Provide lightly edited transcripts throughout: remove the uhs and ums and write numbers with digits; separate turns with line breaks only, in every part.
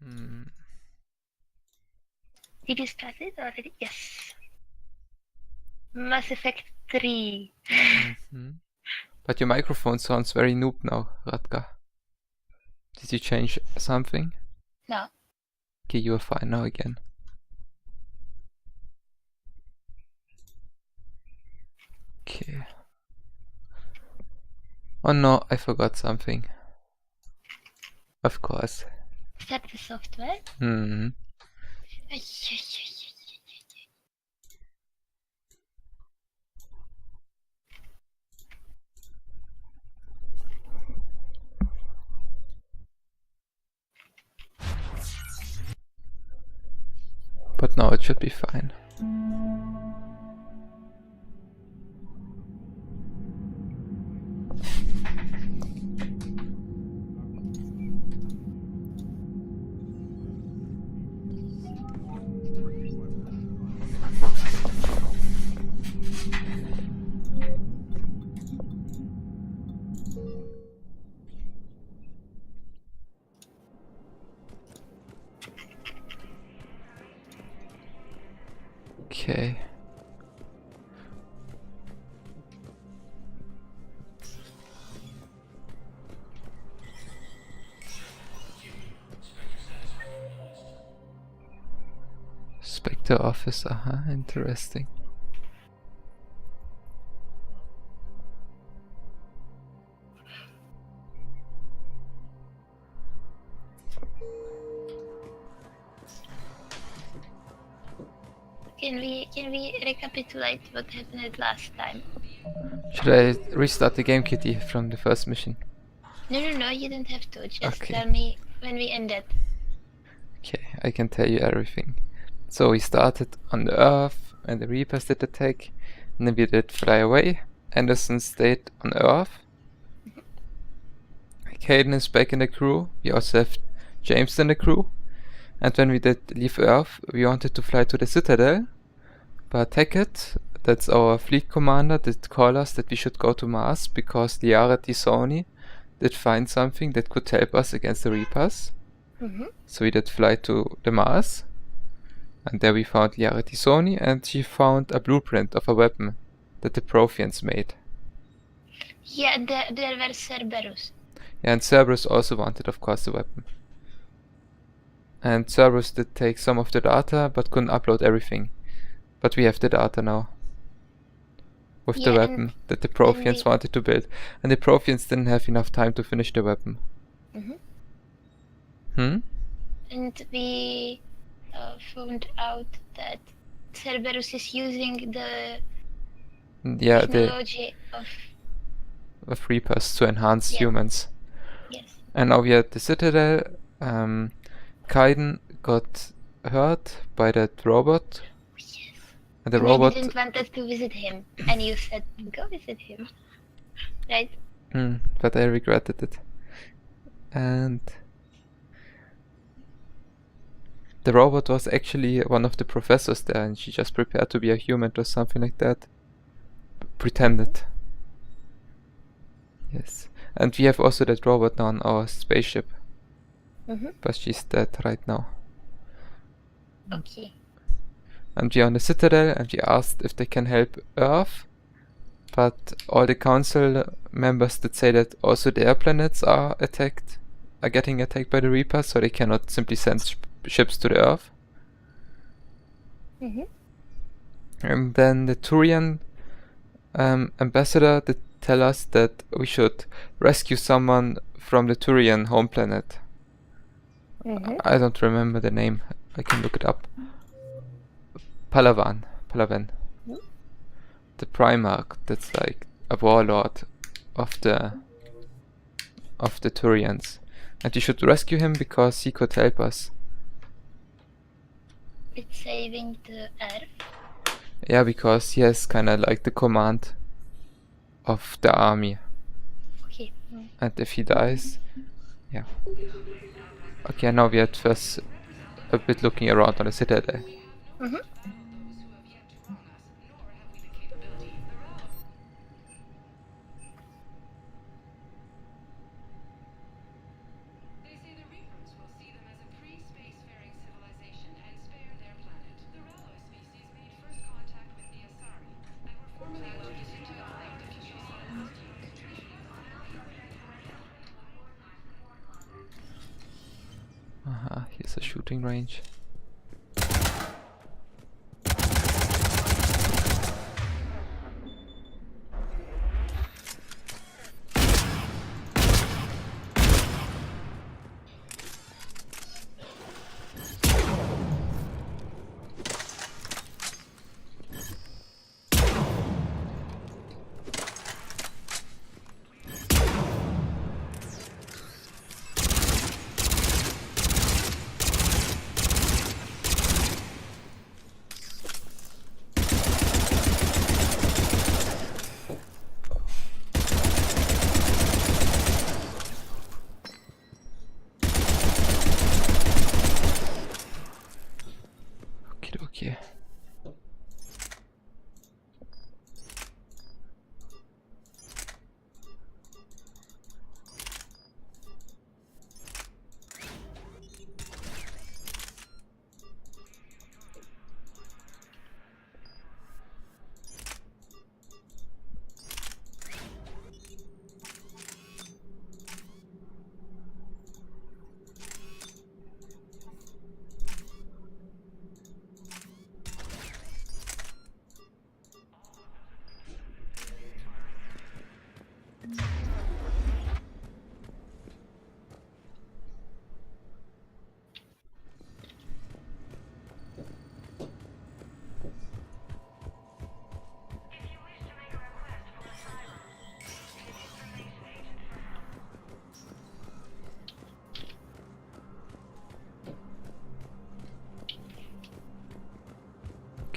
Hmm.
Did you start it already? Yes. Mass Effect 3.
But your microphone sounds very noob now, Radka. Did you change something?
No.
Okay, you are fine now again. Okay. Oh no, I forgot something. Of course.
Start the software.
Hmm.
Ay.
But now it should be fine. Okay. Spectre officer, huh? Interesting.
Can we recapitulate what happened last time?
Should I restart the game, Kitty, from the first mission?
No, you don't have to. Just
Okay.
tell me when we ended.
Okay, I can tell you everything. So we started on the Earth, and the Reapers did attack, and then we did fly away. Anderson stayed on Earth. Caden is back in the crew. We also have James in the crew. And when we did leave Earth, we wanted to fly to the Citadel. But Hackett, that's our fleet commander, did call us that we should go to Mars because Liara Tisoni did find something that could help us against the Reapers. So we did fly to the Mars. And there we found Liara Tisoni, and she found a blueprint of a weapon that the Protheans made.
Yeah, there were Cerberus.
Yeah, and Cerberus also wanted, of course, the weapon. And Cerberus did take some of the data, but couldn't upload everything. But we have the data now. With the weapon that the Protheans wanted to build. And the Protheans didn't have enough time to finish the weapon.
And we found out that Cerberus is using the technology
of Reapers to enhance humans.
Yes.
And now we are at the Citadel. Kaiden got hurt by that robot.
Yes.
And the
robot didn't want us to visit him, and you said go visit him, right?
But I regretted it. And the robot was actually one of the professors there, and she just prepared to be a human or something like that. Pretended. Yes. And we have also that robot now on our spaceship. But she's dead right now.
Okay.
And we are on the Citadel, and we asked if they can help Earth. But all the council members did say that also their planets are getting attacked by the Reapers, so they cannot simply send ships to the Earth. And then the Turian ambassador did tell us that we should rescue someone from the Turian home planet. I don't remember the name. I can look it up. Palavan. The Primarch, that's like a warlord of the Turians. And we should rescue him because he could help us.
With saving the Earth?
Yeah, because he has kinda like the command of the army.
Okay.
And if he dies, yeah. Okay, now we are first a bit looking around on the Citadel. Aha, here's a shooting range. Okay.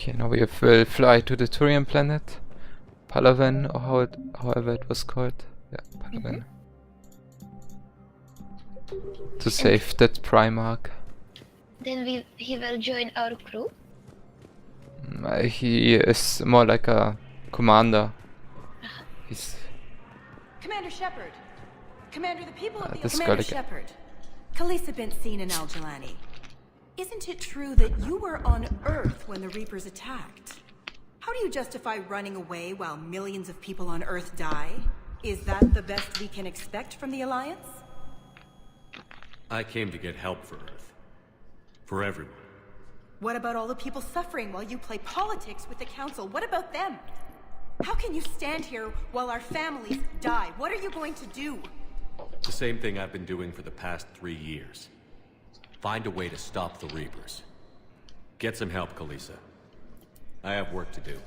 Okay, now we will fly to the Turian planet, Palaven, or however it was called. Yeah, Palaven. To save that Primarch.
Then he will join our crew.
He is more like a commander. He's
Commander Shepard. Commander, the people of the
this
Commander
guy again.
Shepard. Khaleesa bint Seen and Al-Jalani. Isn't it true that you were on Earth when the Reapers attacked? How do you justify running away while millions of people on Earth die? Is that the best we can expect from the Alliance?
I came to get help for Earth. For everyone.
What about all the people suffering while you play politics with the Council? What about them? How can you stand here while our families die? What are you going to do?
The same thing I've been doing for the past 3 years. Find a way to stop the Reapers. Get some help, Khaleesa. I have work to do.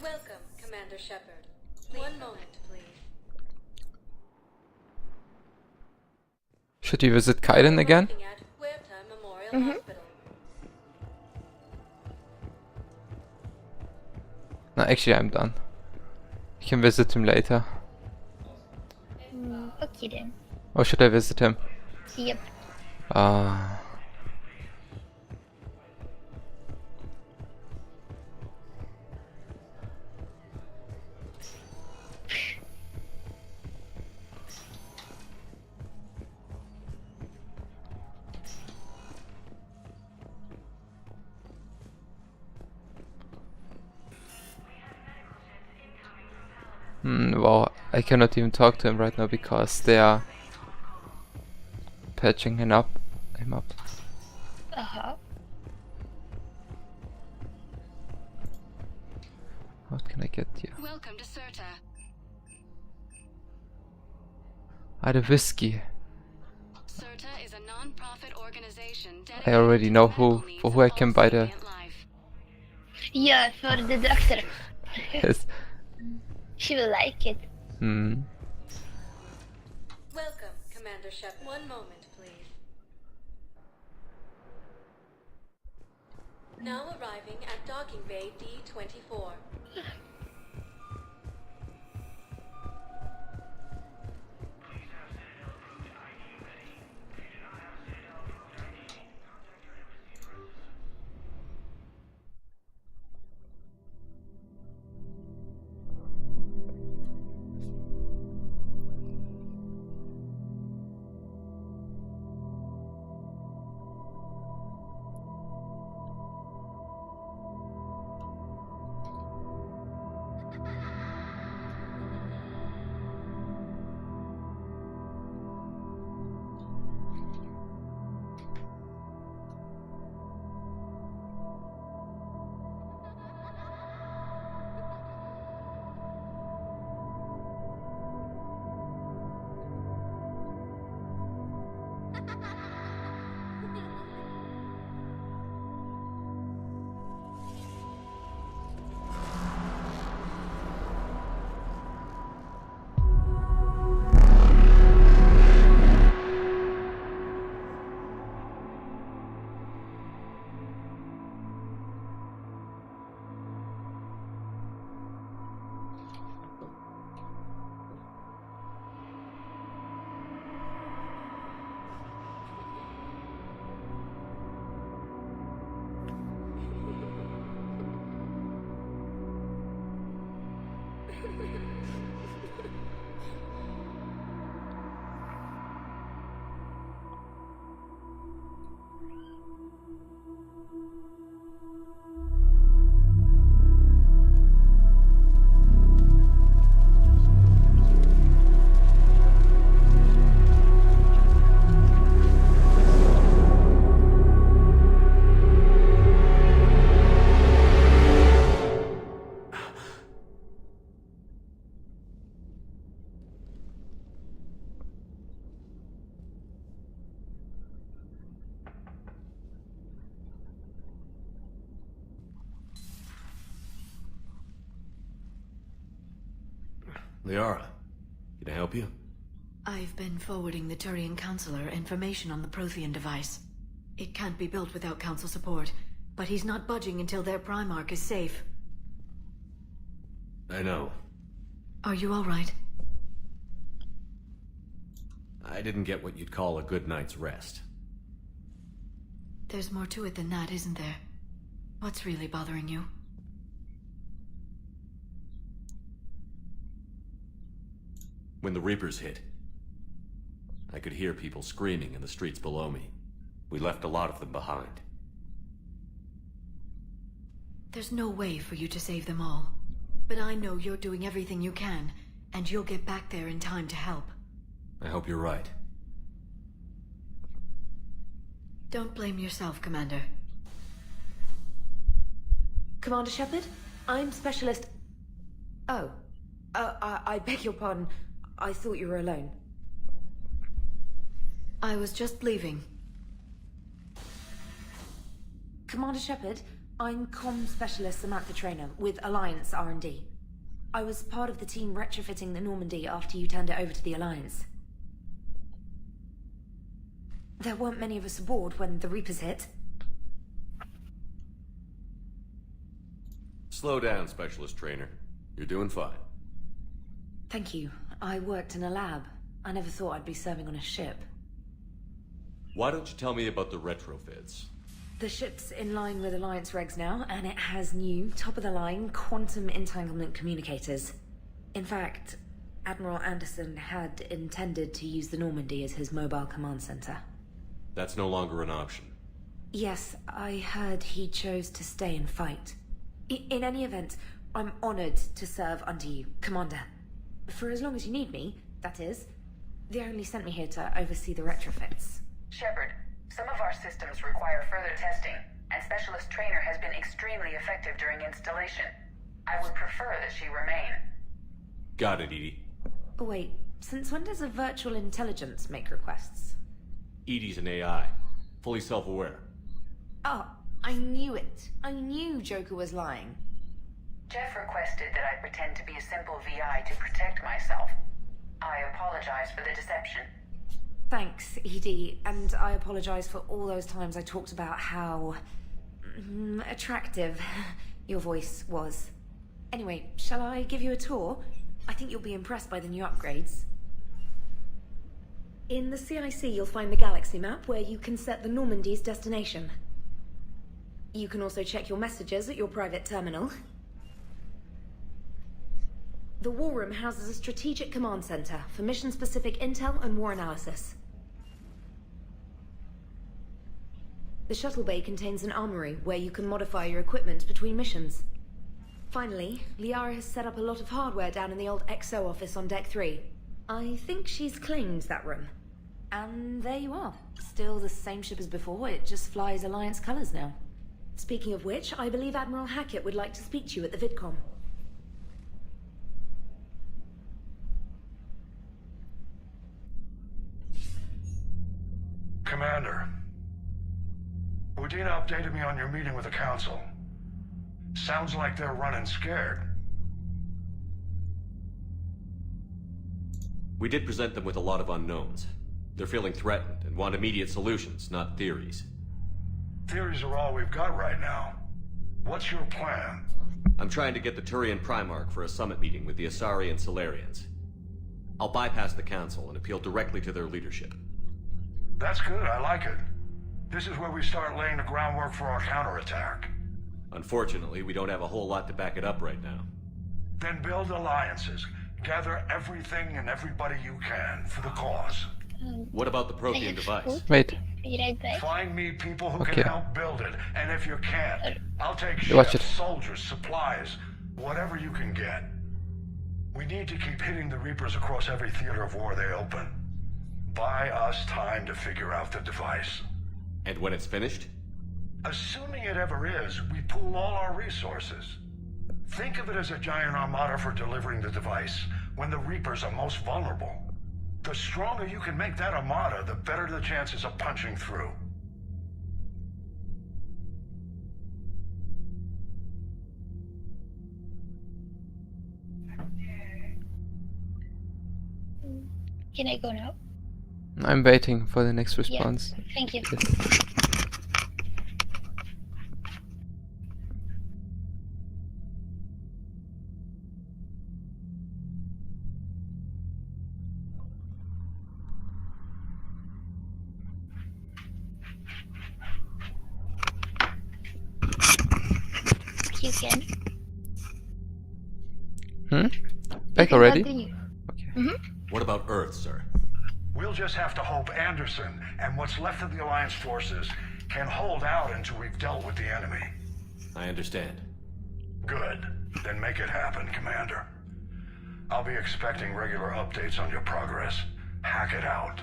Welcome, Commander Shepard. One moment, please.
Should we visit Kaiden again?
Working at Huerta Memorial Hospital.
No, actually I'm done. I can visit him later.
Okay then.
Or should I visit him?
Yep.
Wow, I cannot even talk to him right now because they are patching him up. What can I get here?
Welcome to Serta.
The whiskey.
Serta is a non-profit organization
I already know
dedicated to
for
the
who I
medical
can
needs
buy
of
the.
all sentient life.
Yeah, for the doctor.
Yes.
She will like it.
Welcome, Commander Shepard. One moment, please. Now arriving at Docking Bay D-24.
Liara, can I help you?
I've been forwarding the Turian Counselor information on the Prothean device. It can't be built without Council support, but he's not budging until their Primarch is safe.
I know.
Are you alright?
I didn't get what you'd call a good night's rest.
There's more to it than that, isn't there? What's really bothering you?
When the Reapers hit, I could hear people screaming in the streets below me. We left a lot of them behind.
There's no way for you to save them all. But I know you're doing everything you can, and you'll get back there in time to help.
I hope you're right.
Don't blame yourself, Commander.
Commander Shepard, I'm Specialist... Oh. I beg your pardon. I thought you were alone.
I was just leaving.
Commander Shepard, I'm Comm Specialist Samantha Traynor with Alliance R&D. I was part of the team retrofitting the Normandy after you turned it over to the Alliance. There weren't many of us aboard when the Reapers hit.
Slow down, Specialist Trainer. You're doing fine.
Thank you. I worked in a lab. I never thought I'd be serving on a ship.
Why don't you tell me about the retrofits?
The ship's in line with Alliance regs now, and it has new, top-of-the-line, quantum entanglement communicators. In fact, Admiral Anderson had intended to use the Normandy as his mobile command center.
That's no longer an option.
Yes, I heard he chose to stay and fight. In any event, I'm honored to serve under you, Commander. For as long as you need me, that is. They only sent me here to oversee the retrofits.
Shepard, some of our systems require further testing, and Specialist Trainer has been extremely effective during installation. I would prefer that she remain.
Got it, Edie.
Oh, wait, since when does a virtual intelligence make requests?
Edie's an AI, fully self-aware.
Oh, I knew it. I knew Joker was lying.
Jeff requested that I pretend to be a simple VI to protect myself. I apologize for the deception.
Thanks, Edie, and I apologize for all those times I talked about how... attractive your voice was. Anyway, shall I give you a tour? I think you'll be impressed by the new upgrades. In the CIC, you'll find the galaxy map where you can set the Normandy's destination. You can also check your messages at your private terminal. The War Room houses a strategic command center for mission-specific intel and war analysis. The shuttle bay contains an armory where you can modify your equipment between missions. Finally, Liara has set up a lot of hardware down in the old XO office on Deck 3. I think she's claimed that room. And there you are. Still the same ship as before, it just flies Alliance colors now. Speaking of which, I believe Admiral Hackett would like to speak to you at the VidCom.
Commander, Udina updated me on your meeting with the Council. Sounds like they're running scared.
We did present them with a lot of unknowns. They're feeling threatened and want immediate solutions, not theories.
Theories are all we've got right now. What's your plan?
I'm trying to get the Turian Primarch for a summit meeting with the Asari and Solarians. I'll bypass the Council and appeal directly to their leadership.
That's good, I like it. This is where we start laying the groundwork for our counterattack.
Unfortunately, we don't have a whole lot to back it up right now.
Then build alliances. Gather everything and everybody you can for the cause.
What about the Prothean device?
Wait.
Be right back.
Find me people who
Okay.
can help build it, and if you can't, I'll take
Watch
ships,
it.
soldiers, supplies, whatever you can get. We need to keep hitting the Reapers across every theater of war they open. Buy us time to figure out the device.
And when it's finished?
Assuming it ever is, we pool all our resources. Think of it as a giant armada for delivering the device, when the Reapers are most vulnerable. The stronger you can make that armada, the better the chances of punching through.
Can I go now?
I'm waiting for the next response.
Yeah. Thank you.
Yes.
You can.
Back
You can
already?
continue.
Okay.
What about Earth, sir?
We'll just have to hope Anderson and what's left of the Alliance forces can hold out until we've dealt with the enemy.
I understand.
Good. Then make it happen, Commander. I'll be expecting regular updates on your progress. Hack it out.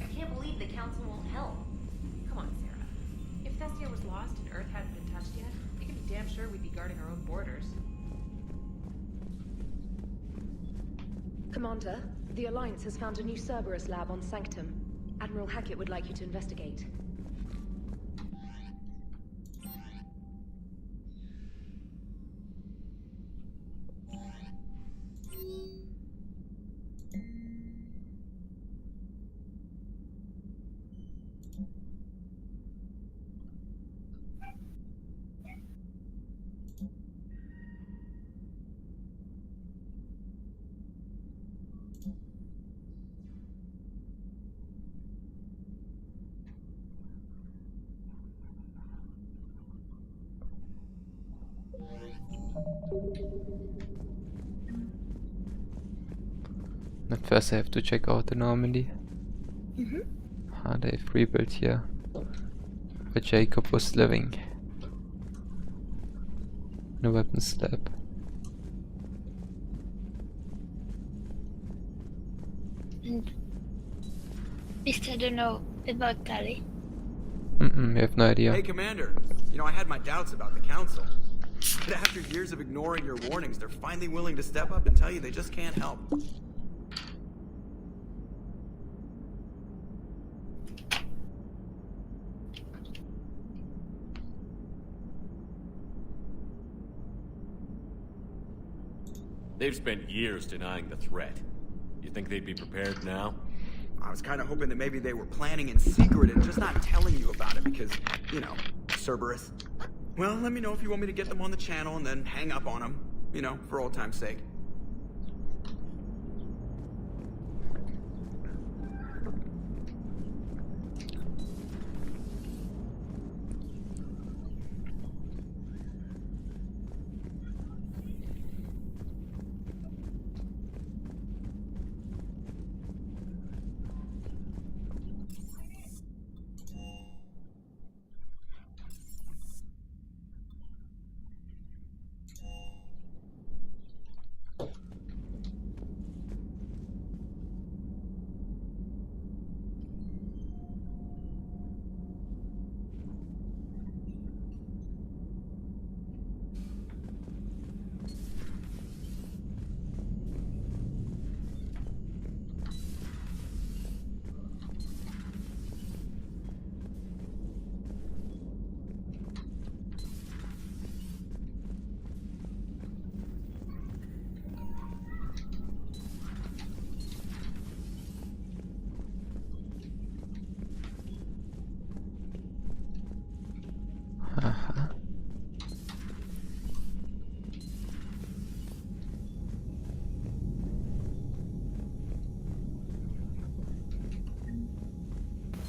I can't believe the Council won't help. Come on, Sarah. If Thessia was lost and Earth hadn't been touched yet, you can be damn sure we'd be guarding our own borders.
Commander, the Alliance has found a new Cerberus lab on Sanctum. Admiral Hackett would like you to investigate.
At first I have to check out the Normandy. They've rebuilt here where Jacob was living. No weapons lab.
And we still don't know about Tali.
We have no idea.
Hey, Commander. You know, I had my doubts about the Council. But after years of ignoring your warnings, they're finally willing to step up and tell you they just can't help.
They've spent years denying the threat. You think they'd be prepared now?
I was kind of hoping that maybe they were planning in secret and just not telling you about it because, you know, Cerberus. Well, let me know if you want me to get them on the channel and then hang up on them, you know, for old time's sake.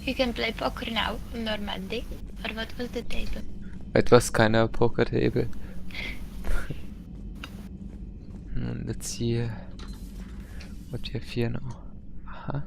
You can play poker now on Normandy. Or what was the table?
It was kind of a poker table. Let's see what we have here now. Aha.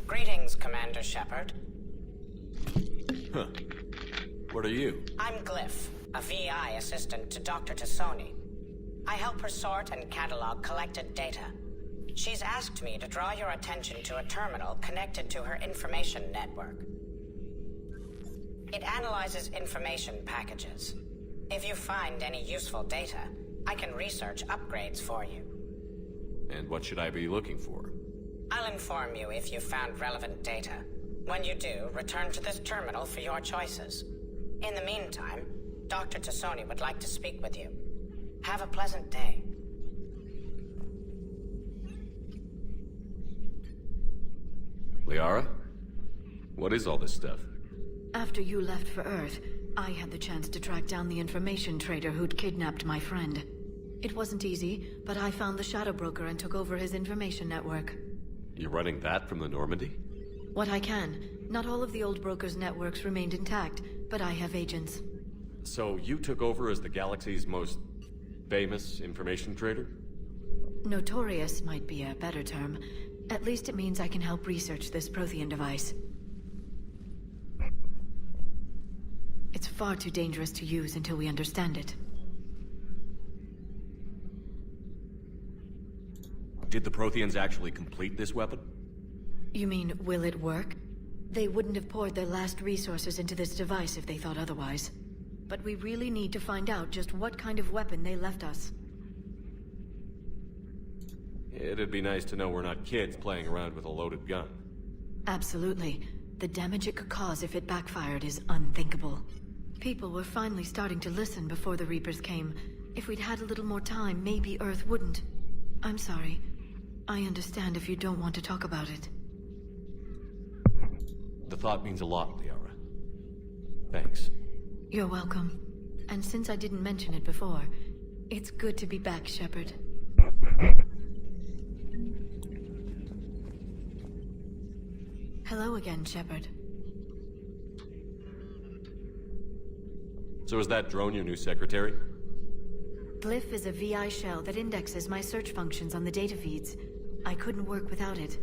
Greetings, Commander Shepard.
Huh. What are you?
I'm Glyph, a VI assistant to Dr. Tassoni. I help her sort and catalog collected data. She's asked me to draw your attention to a terminal connected to her information network. It analyzes information packages. If you find any useful data, I can research upgrades for you.
And what should I be looking for?
I'll inform you if you've found relevant data. When you do, return to this terminal for your choices. In the meantime, Dr. Tassoni would like to speak with you. Have a pleasant day.
Liara? What is all this stuff?
After you left for Earth, I had the chance to track down the information trader who'd kidnapped my friend. It wasn't easy, but I found the Shadow Broker and took over his information network.
You're running that from the Normandy?
What I can. Not all of the old broker's networks remained intact, but I have agents.
So you took over as the galaxy's most famous information trader?
Notorious might be a better term. At least it means I can help research this Prothean device. It's far too dangerous to use until we understand it.
Did the Protheans actually complete this weapon?
You mean, will it work? They wouldn't have poured their last resources into this device if they thought otherwise. But we really need to find out just what kind of weapon they left us.
It'd be nice to know we're not kids playing around with a loaded gun.
Absolutely. The damage it could cause if it backfired is unthinkable. People were finally starting to listen before the Reapers came. If we'd had a little more time, maybe Earth wouldn't. I'm sorry. I understand if you don't want to talk about it.
The thought means a lot, Liara. Thanks.
You're welcome. And since I didn't mention it before, it's good to be back, Shepard. Hello again, Shepard.
So is that drone your new secretary?
Glyph is a VI shell that indexes my search functions on the data feeds. I couldn't work without it.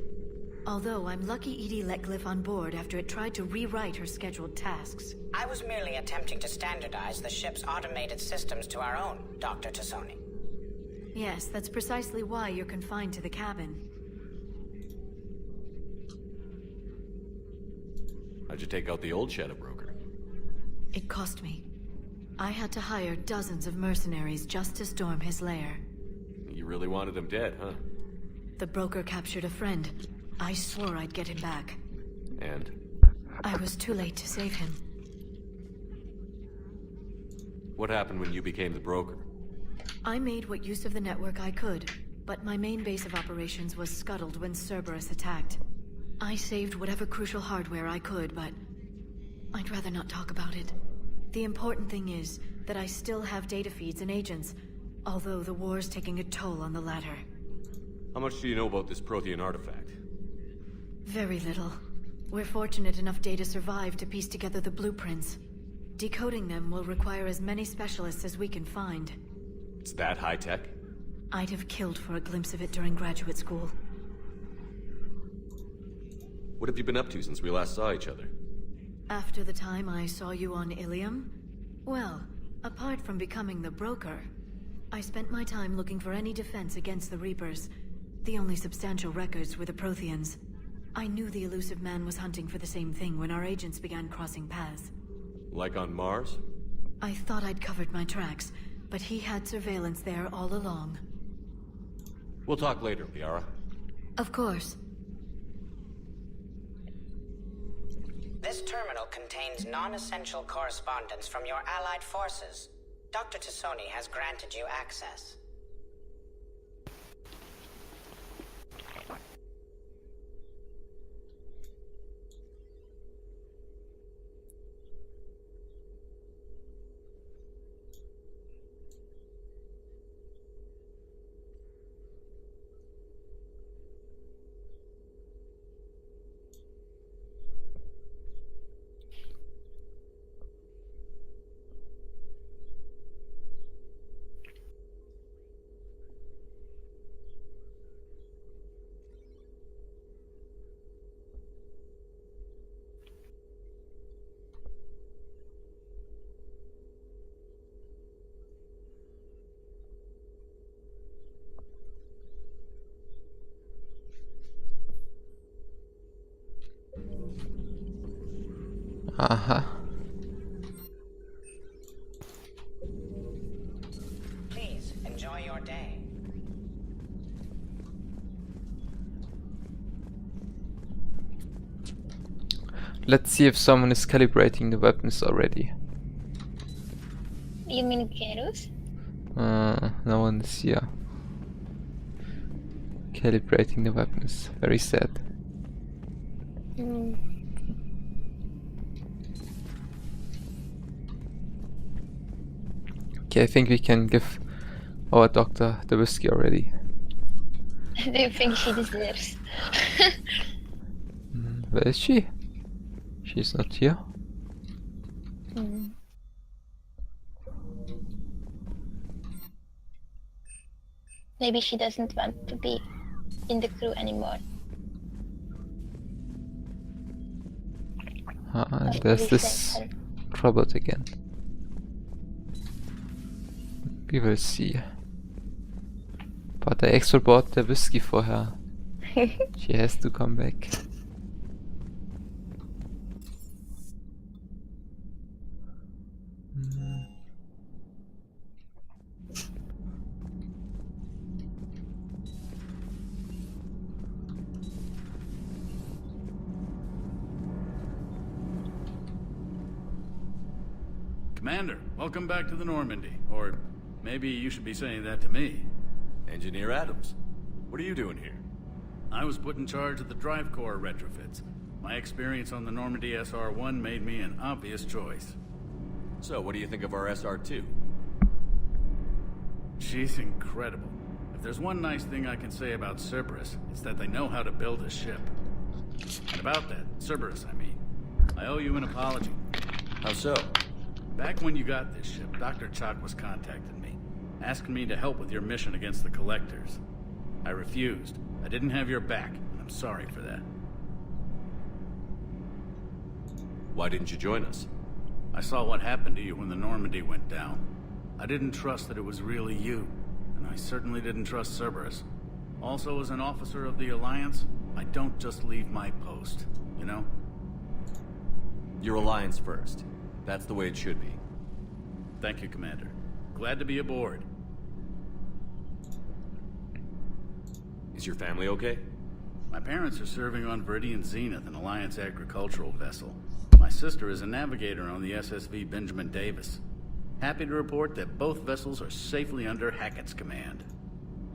Although I'm lucky EDI let Glyph on board after it tried to rewrite her scheduled tasks.
I was merely attempting to standardize the ship's automated systems to our own, Dr. Tassoni.
Yes, that's precisely why you're confined to the cabin.
How'd you take out the old Shadow Broker?
It cost me. I had to hire dozens of mercenaries just to storm his lair.
You really wanted him dead, huh?
The broker captured a friend. I swore I'd get him back.
And?
I was too late to save him.
What happened when you became the broker?
I made what use of the network I could, but my main base of operations was scuttled when Cerberus attacked. I saved whatever crucial hardware I could, but I'd rather not talk about it. The important thing is that I still have data feeds and agents, although the war's taking a toll on the latter.
How much do you know about this Prothean artifact?
Very little. We're fortunate enough data survived to piece together the blueprints. Decoding them will require as many specialists as we can find.
It's that high-tech?
I'd have killed for a glimpse of it during graduate school.
What have you been up to since we last saw each other?
After the time I saw you on Ilium? Well, apart from becoming the broker, I spent my time looking for any defense against the Reapers. The only substantial records were the Protheans. I knew the elusive man was hunting for the same thing when our agents began crossing paths.
Like on Mars?
I thought I'd covered my tracks, but he had surveillance there all along.
We'll talk later, Liara.
Of course.
This terminal contains non-essential correspondence from your allied forces. Dr. Tassoni has granted you access.
Uh-huh.
Please enjoy your day.
Let's see if someone is calibrating the weapons already.
You mean Gerus?
No one is here. Calibrating the weapons. Very sad. Okay, I think we can give our doctor the whiskey already.
Do you think she deserves?
Where is she? She's not here.
Maybe she doesn't want to be in the crew anymore.
And there's this robot again. We will see. But I extra bought the whiskey for her. She has to come back.
Commander, welcome back to the Normandy. Or maybe you should be saying that to me.
Engineer Adams, what are you doing here?
I was put in charge of the drive core retrofits. My experience on the Normandy SR-1 made me an obvious choice.
So, what do you think of our SR-2?
She's incredible. If there's one nice thing I can say about Cerberus, it's that they know how to build a ship. And about that, Cerberus, I mean, I owe you an apology.
How so?
Back when you got this ship, Dr. Chalk was contacting me, asking me to help with your mission against the Collectors. I refused. I didn't have your back, and I'm sorry for that.
Why didn't you join us?
I saw what happened to you when the Normandy went down. I didn't trust that it was really you, and I certainly didn't trust Cerberus. Also, as an officer of the Alliance, I don't just leave my post, you know?
Your Alliance first. That's the way it should be.
Thank you, Commander. Glad to be aboard.
Is your family okay?
My parents are serving on Viridian Zenith, an Alliance agricultural vessel. My sister is a navigator on the SSV Benjamin Davis. Happy to report that both vessels are safely under Hackett's command.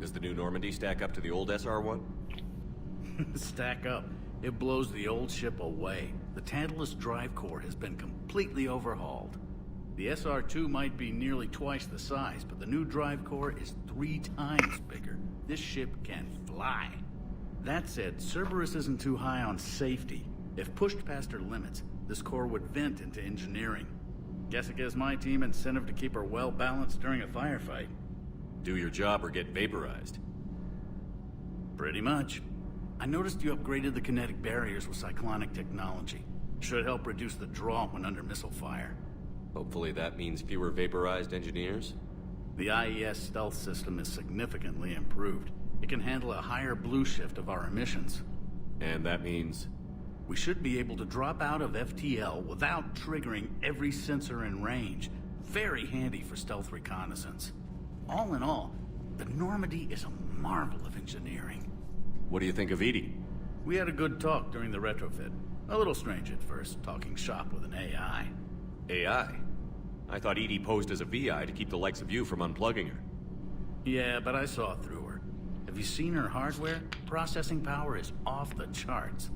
Does the new Normandy stack up to the old SR-1?
Stack up. It blows the old ship away. The Tantalus drive core has been completely overhauled. The SR-2 might be nearly twice the size, but the new drive core is 3 times bigger. This ship can fly. That said, Cerberus isn't too high on safety. If pushed past her limits, this core would vent into engineering. Guess it gives my team incentive to keep her well balanced during a firefight.
Do your job or get vaporized.
Pretty much. I noticed you upgraded the kinetic barriers with cyclonic technology. Should help reduce the draw when under missile fire.
Hopefully that means fewer vaporized engineers?
The IES stealth system is significantly improved. It can handle a higher blue shift of our emissions.
And that means?
We should be able to drop out of FTL without triggering every sensor in range. Very handy for stealth reconnaissance. All in all, the Normandy is a marvel of engineering.
What do you think of Edie?
We had a good talk during the retrofit. A little strange at first, talking shop with an AI.
AI? I thought Edie posed as a VI to keep the likes of you from unplugging her.
Yeah, but I saw through her. Have you seen her hardware? Processing power is off the charts.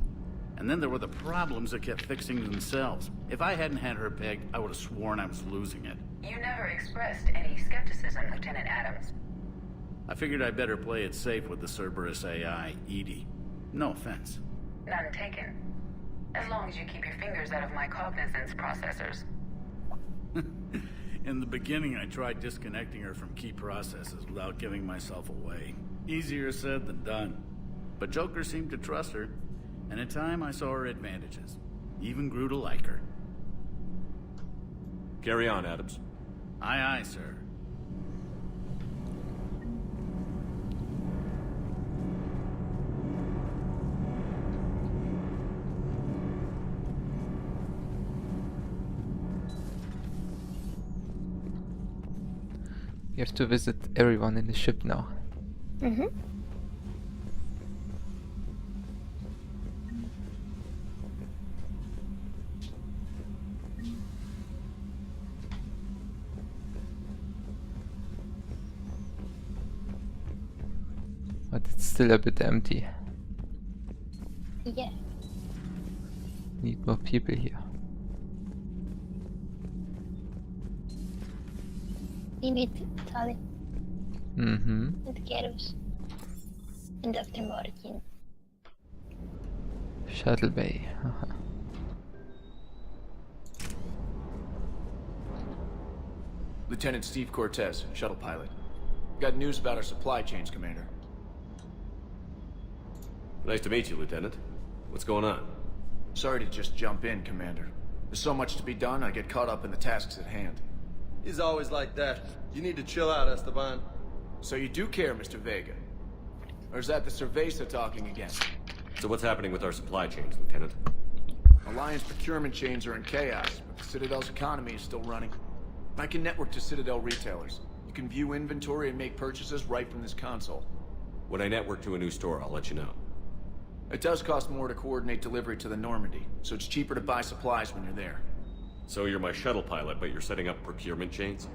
And then there were the problems that kept fixing themselves. If I hadn't had her pegged, I would have sworn I was losing it.
You never expressed any skepticism, Lieutenant Adams.
I figured I'd better play it safe with the Cerberus AI, Edie. No offense.
None taken. As long as you keep your fingers out of my cognizance processors.
In the beginning, I tried disconnecting her from key processes without giving myself away. Easier said than done. But Joker seemed to trust her, and in time I saw her advantages. Even grew to like her.
Carry on, Adams.
Aye, aye, sir.
You have to visit everyone in the ship now.
Mm-hmm.
But it's still a bit empty.
Yeah.
Need more people here.
We meet Tali
Mm-hmm.
and Garus and Dr. Martin.
Shuttle bay.
Lieutenant Steve Cortez, shuttle pilot. Got news about our supply chains, Commander.
Nice to meet you, Lieutenant. What's going on?
Sorry to just jump in, Commander. There's so much to be done, I get caught up in the tasks at hand.
He's always like that. You need to chill out, Esteban.
So you do care, Mr. Vega? Or is that the Cerveza talking again?
So what's happening with our supply chains, Lieutenant?
Alliance procurement chains are in chaos, but the Citadel's economy is still running. I can network to Citadel retailers. You can view inventory and make purchases right from this console.
When I network to a new store, I'll let you know.
It does cost more to coordinate delivery to the Normandy, so it's cheaper to buy supplies when you're there.
So you're my shuttle pilot, but you're setting up procurement chains?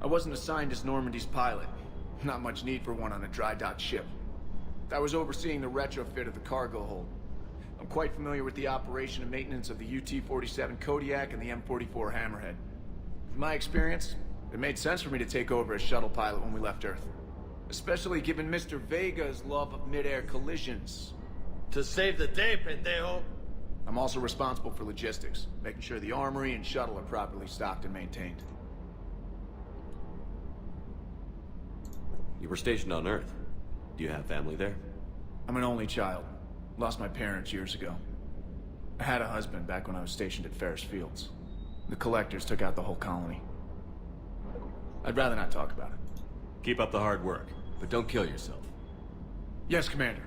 I wasn't assigned as Normandy's pilot. Not much need for one on a dry dock ship. I was overseeing the retrofit of the cargo hold. I'm quite familiar with the operation and maintenance of the UT-47 Kodiak and the M44 Hammerhead. From my experience, it made sense for me to take over as shuttle pilot when we left Earth. Especially given Mr. Vega's love of mid-air collisions.
To save the day, pendejo.
I'm also responsible for logistics, making sure the armory and shuttle are properly stocked and maintained.
You were stationed on Earth. Do you have family there?
I'm an only child. Lost my parents years ago. I had a husband back when I was stationed at Ferris Fields. The collectors took out the whole colony. I'd rather not talk about it.
Keep up the hard work, but don't kill yourself.
Yes, Commander.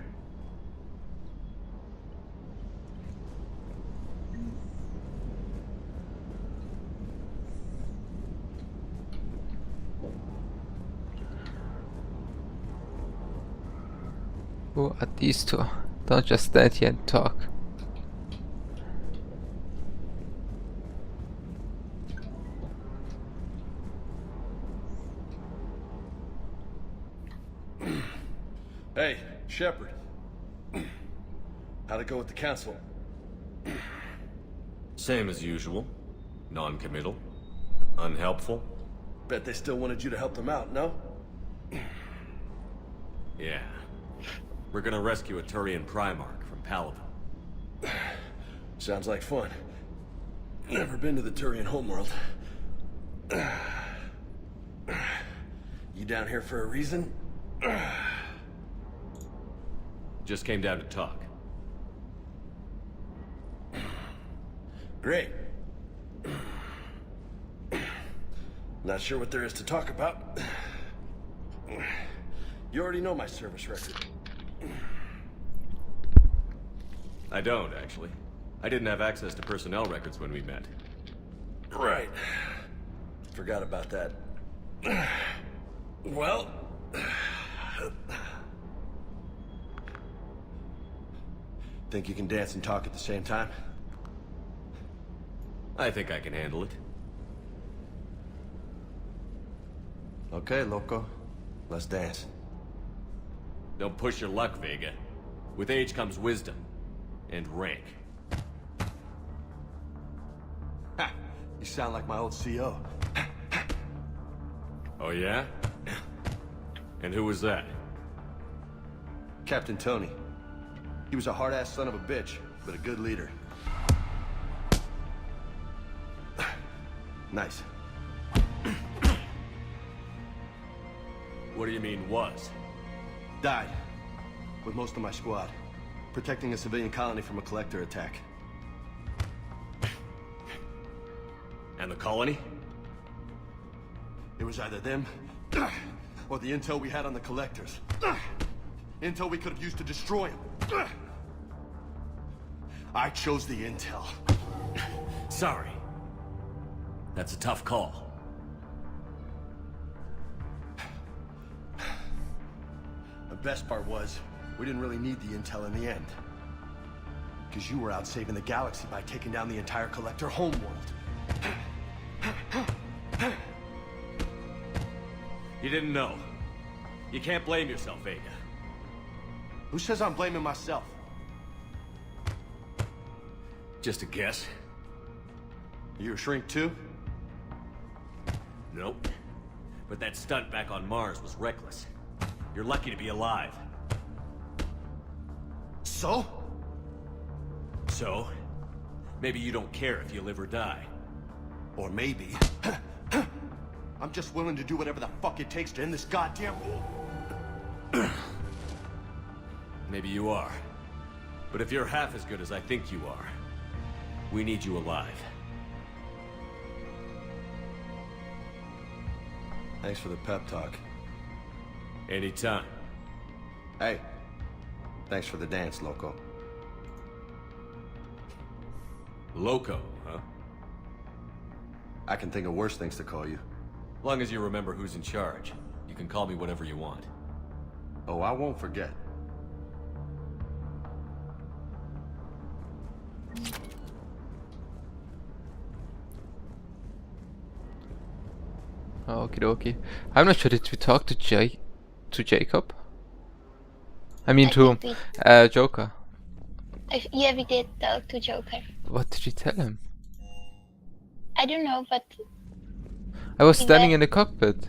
Who are these two? Don't just stand here and talk.
Hey, Shepard. How'd it go with the council?
Same as usual. Non-committal. Unhelpful.
Bet they still wanted you to help them out, no?
Yeah. We're gonna rescue a Turian Primarch from Paladin.
Sounds like fun. Never been to the Turian homeworld. You down here for a reason?
Just came down to talk.
Great. Not sure what there is to talk about. You already know my service record.
I don't, actually. I didn't have access to personnel records when we met.
Right. Forgot about that. Well... Think you can dance and talk at the same time?
I think I can handle it.
Okay, loco. Let's dance.
Don't push your luck, Vega. With age comes wisdom. And rank.
Ha! You sound like my old CO.
Oh yeah? And who was that?
Captain Tony. He was a hard-ass son of a bitch, but a good leader. Nice.
What do you mean, was?
Died. With most of my squad. Protecting a civilian colony from a collector attack.
And the colony?
It was either them, or the intel we had on the collectors. Intel we could have used to destroy them. I chose the intel.
Sorry. That's a tough call.
best part was, we didn't really need the intel in the end. Because you were out saving the galaxy by taking down the entire Collector homeworld.
You didn't know. You can't blame yourself, Vega.
Who says I'm blaming myself?
Just a guess.
You a shrink too?
Nope. But that stunt back on Mars was reckless. You're lucky to be alive.
So?
So? Maybe you don't care if you live or die.
Or maybe... I'm just willing to do whatever the fuck it takes to end this goddamn war.
Maybe you are. But if you're half as good as I think you are, we need you alive.
Thanks for the pep talk.
Anytime.
Hey, thanks for the dance, Loco.
Loco, huh?
I can think of worse things to call you.
Long as you remember who's in charge, you can call me whatever you want.
Oh, I won't forget.
Okie dokie. I'm not sure, did we talk to Jacob? I mean to Joker.
Yeah, we did talk to Joker.
What did you tell him?
I don't know, but...
I was standing in the cockpit.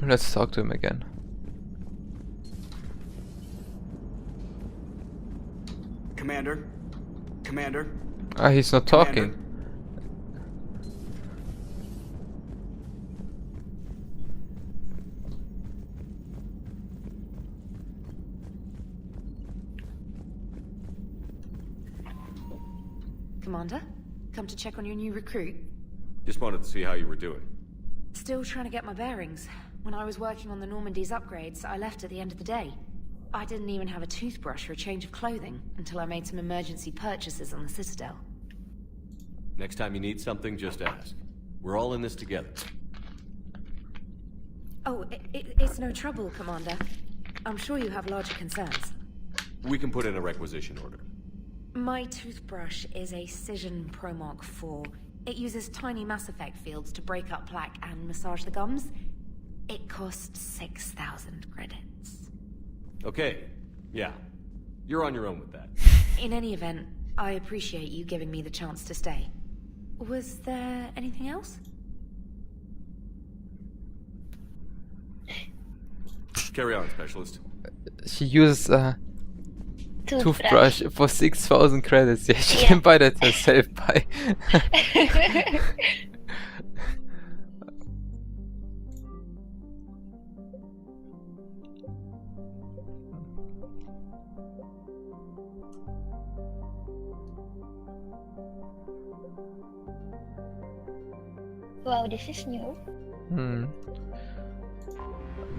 Let's talk to him again.
Commander? Commander?
Ah, he's not talking.
Commander, come to check on your new recruit.
Just wanted to see how you were doing.
Still trying to get my bearings. When I was working on the Normandy's upgrades, I left at the end of the day. I didn't even have a toothbrush or a change of clothing until I made some emergency purchases on the Citadel.
Next time you need something, just ask. We're all in this together.
Oh, it's no trouble, Commander. I'm sure you have larger concerns.
We can put in a requisition order.
My toothbrush is a Cision Pro Mark IV. It uses tiny Mass Effect fields to break up plaque and massage the gums. It costs 6,000 credits.
Okay, yeah. You're on your own with that.
In any event, I appreciate you giving me the chance to stay. Was there anything else?
Carry on, Specialist.
She uses a toothbrush for 6,000 credits. Yeah, she can buy that herself by.
Wow, this is new.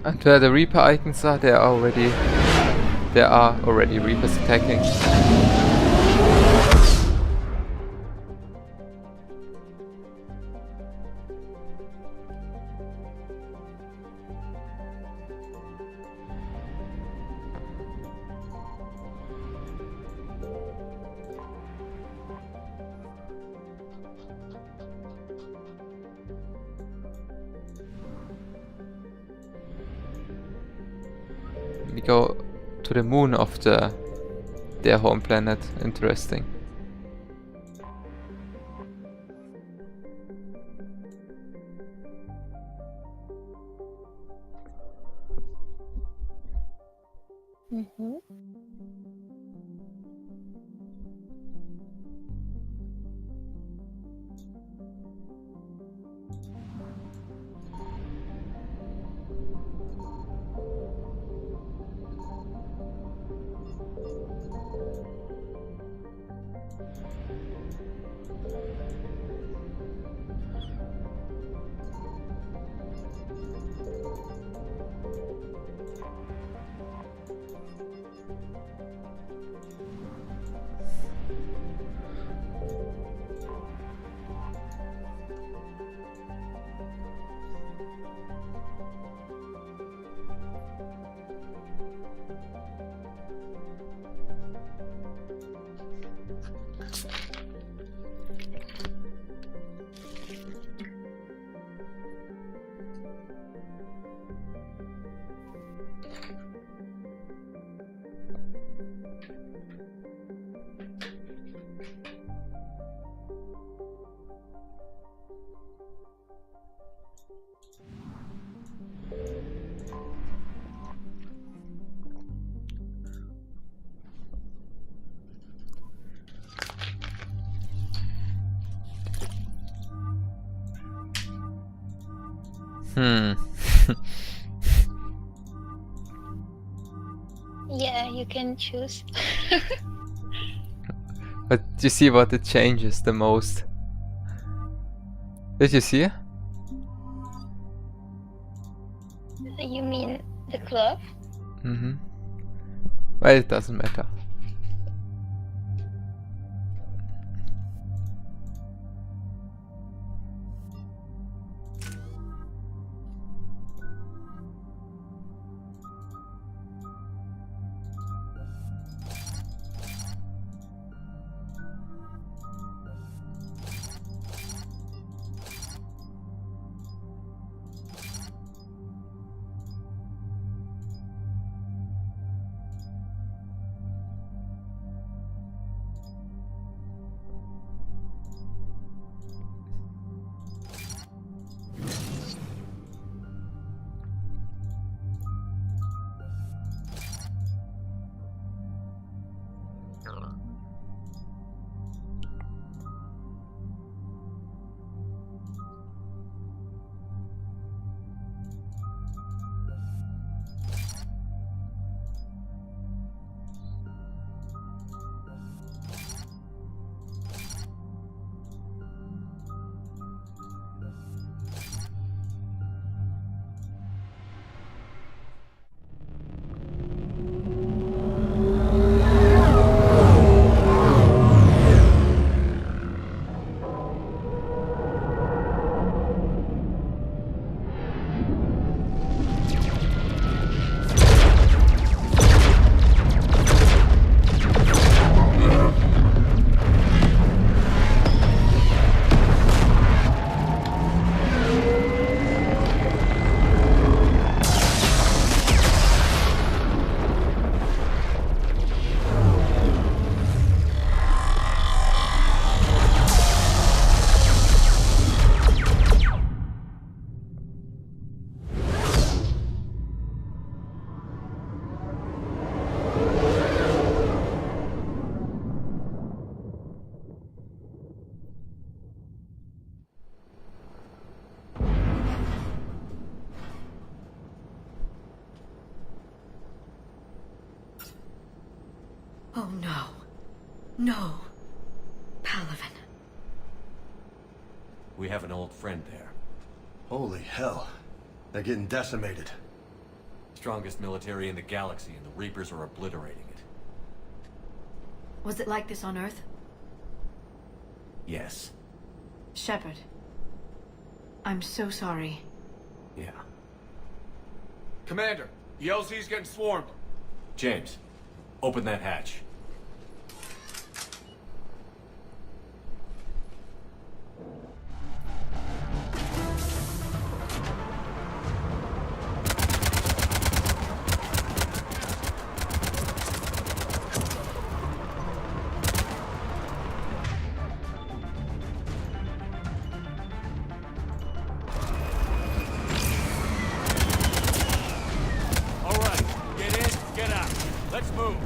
And where the Reaper icons are, there are already Reapers attacking. We go to the moon of their home planet. Interesting.
Yeah, you can choose.
But you see what it changes the most? Did you see?
You mean the club?
Mm-hmm. Well, it doesn't matter.
Oh no. No. Palaven.
We have an old friend there.
Holy hell. They're getting decimated.
Strongest military in the galaxy, and the Reapers are obliterating it.
Was it like this on Earth?
Yes.
Shepard. I'm so sorry.
Yeah.
Commander, the LZ's getting swarmed.
James, open that hatch. All right, get in, get out. Let's move.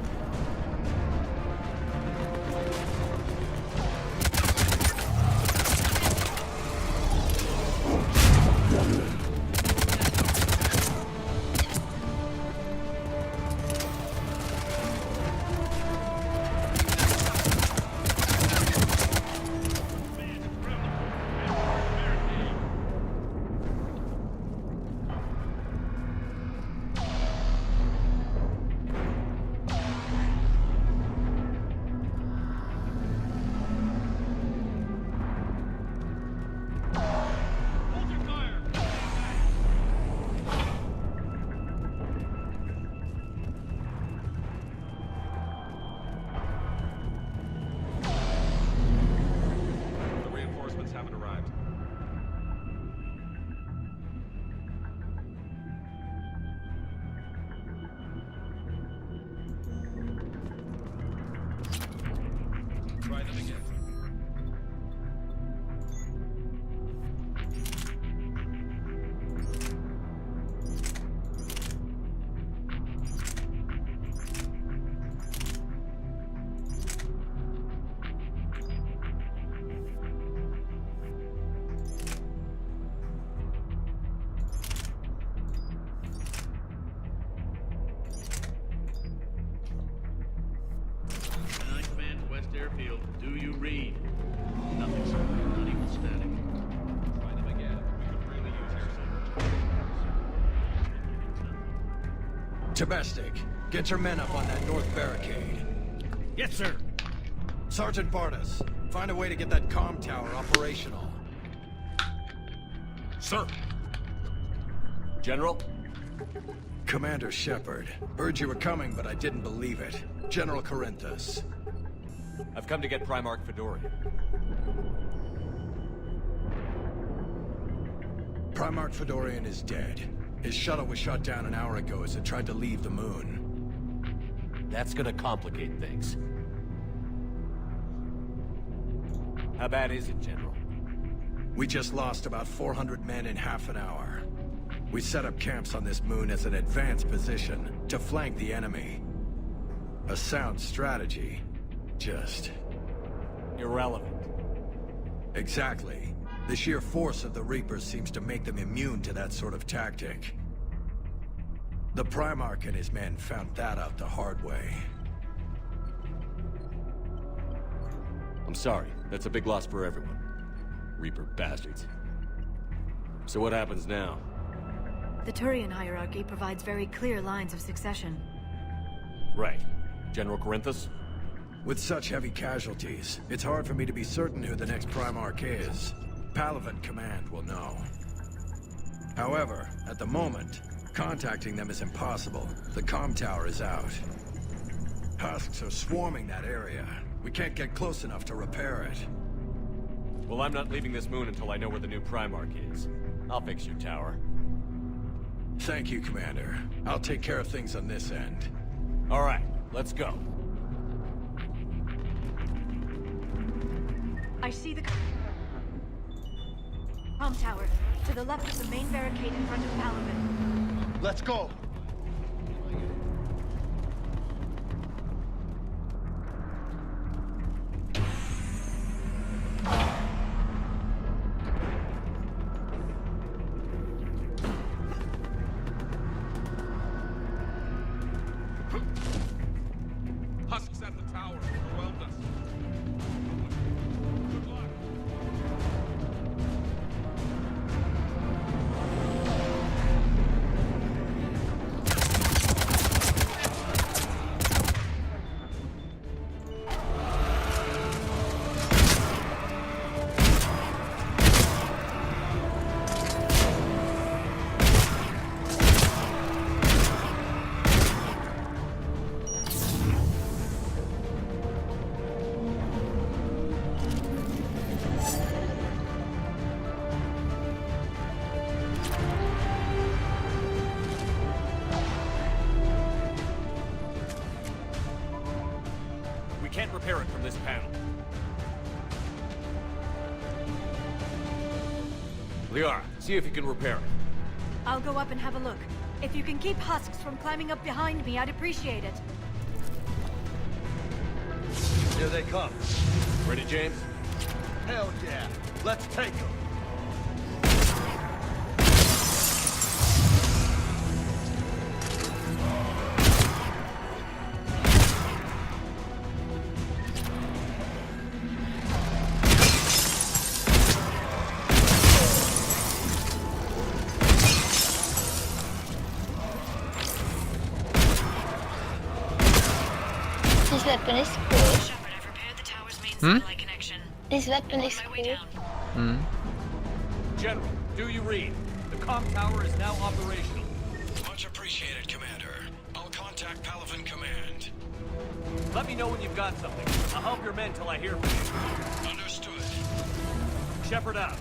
Domestic, get your men up on that north barricade.
Yes, sir.
Sergeant Bartas, find a way to get that comm tower operational.
Sir. General?
Commander Shepard. Heard you were coming, but I didn't believe it. General Corinthus.
I've come to get Primarch Fedorian.
Primarch Fedorian is dead. His shuttle was shot down an hour ago as it tried to leave the moon.
That's gonna complicate things. How bad is it, General?
We just lost about 400 men in half an hour. We set up camps on this moon as an advanced position to flank the enemy. A sound strategy. Just...
irrelevant.
Exactly. The sheer force of the Reapers seems to make them immune to that sort of tactic. The Primarch and his men found that out the hard way.
I'm sorry. That's a big loss for everyone. Reaper bastards. So what happens now?
The Turian hierarchy provides very clear lines of succession.
Right. General Corinthus?
With such heavy casualties, it's hard for me to be certain who the next Primarch is. Palaven Command will know. However, at the moment, contacting them is impossible. The comm tower is out. Husks are swarming that area. We can't get close enough to repair it.
Well, I'm not leaving this moon until I know where the new Primarch is. I'll fix your tower.
Thank you, Commander. I'll take care of things on this end.
All right, let's go.
I see the comm tower to the left of the main barricade in front of Palaven.
Let's go.
Husks at the tower. Overwhelmed us. Good luck.
We can't repair it from this panel. Liara, see if you can repair it.
I'll go up and have a look. If you can keep Husks from climbing up behind me, I'd appreciate it.
Here they come.
Ready, James?
Hell yeah. Let's take them.
This weapon is cool.
Hmm?
This weapon is cool.
Hmm.
General, do you read? The comm tower is now operational.
Much appreciated, Commander. I'll contact Palaven Command.
Let me know when you've got something. I'll help your men till I hear from you.
Understood.
Shepard out.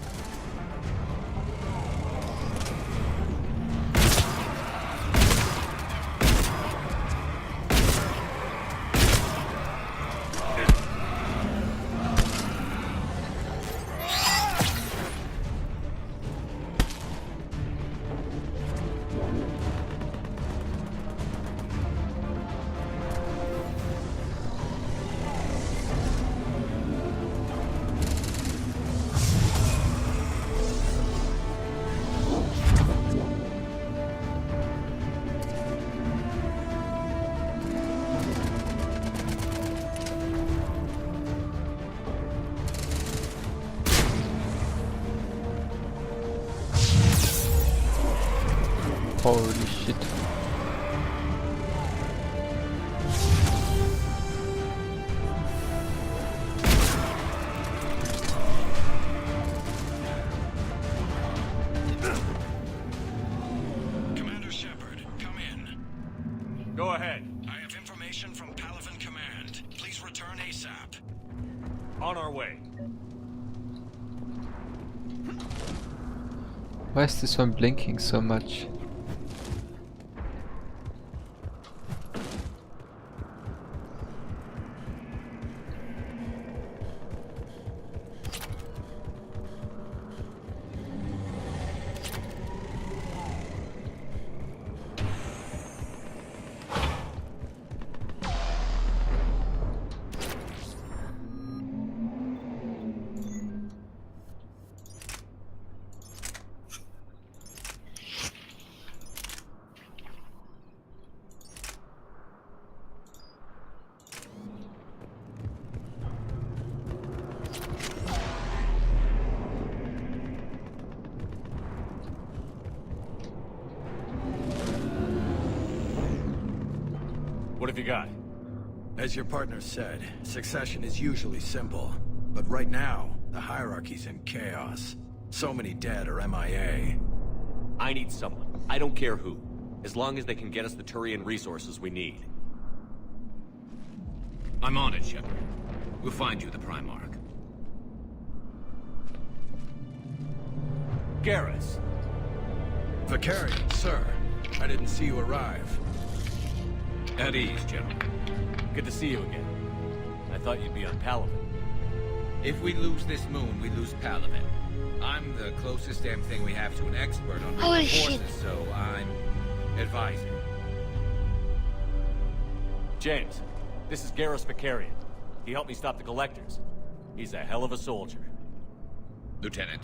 Holy shit.
On our way.
Why is this one blinking so much?
What have you got?
As your partner said, succession is usually simple. But right now, the hierarchy's in chaos. So many dead or MIA.
I need someone. I don't care who. As long as they can get us the Turian resources we need.
I'm on it, Shepard. We'll find you the Primarch.
Garrus.
Vicarian, sir. I didn't see you arrive.
At ease, General.
Good to see you again. I thought you'd be on Palaven.
If we lose this moon, we lose Palaven. I'm the closest damn thing we have to an expert on
Holy
Reaper
shit.
forces, so I'm advising.
James, this is Garrus Vicarian. He helped me stop the Collectors. He's a hell of a soldier.
Lieutenant,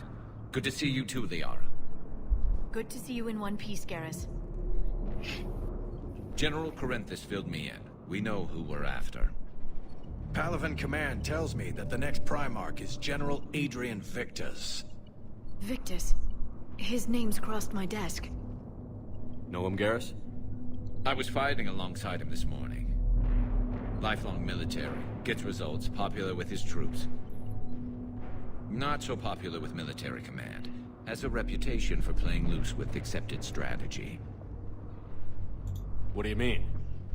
good to see you too, Liara.
Good to see you in one piece, Garrus.
General Corinthus filled me in. We know who we're after.
Palaven Command tells me that the next Primarch is General Adrian Victus.
Victus. His name's crossed my desk.
Know him, Garrus?
I was fighting alongside him this morning. Lifelong military, gets results, popular with his troops. Not so popular with military command. Has a reputation for playing loose with accepted strategy.
What do you mean?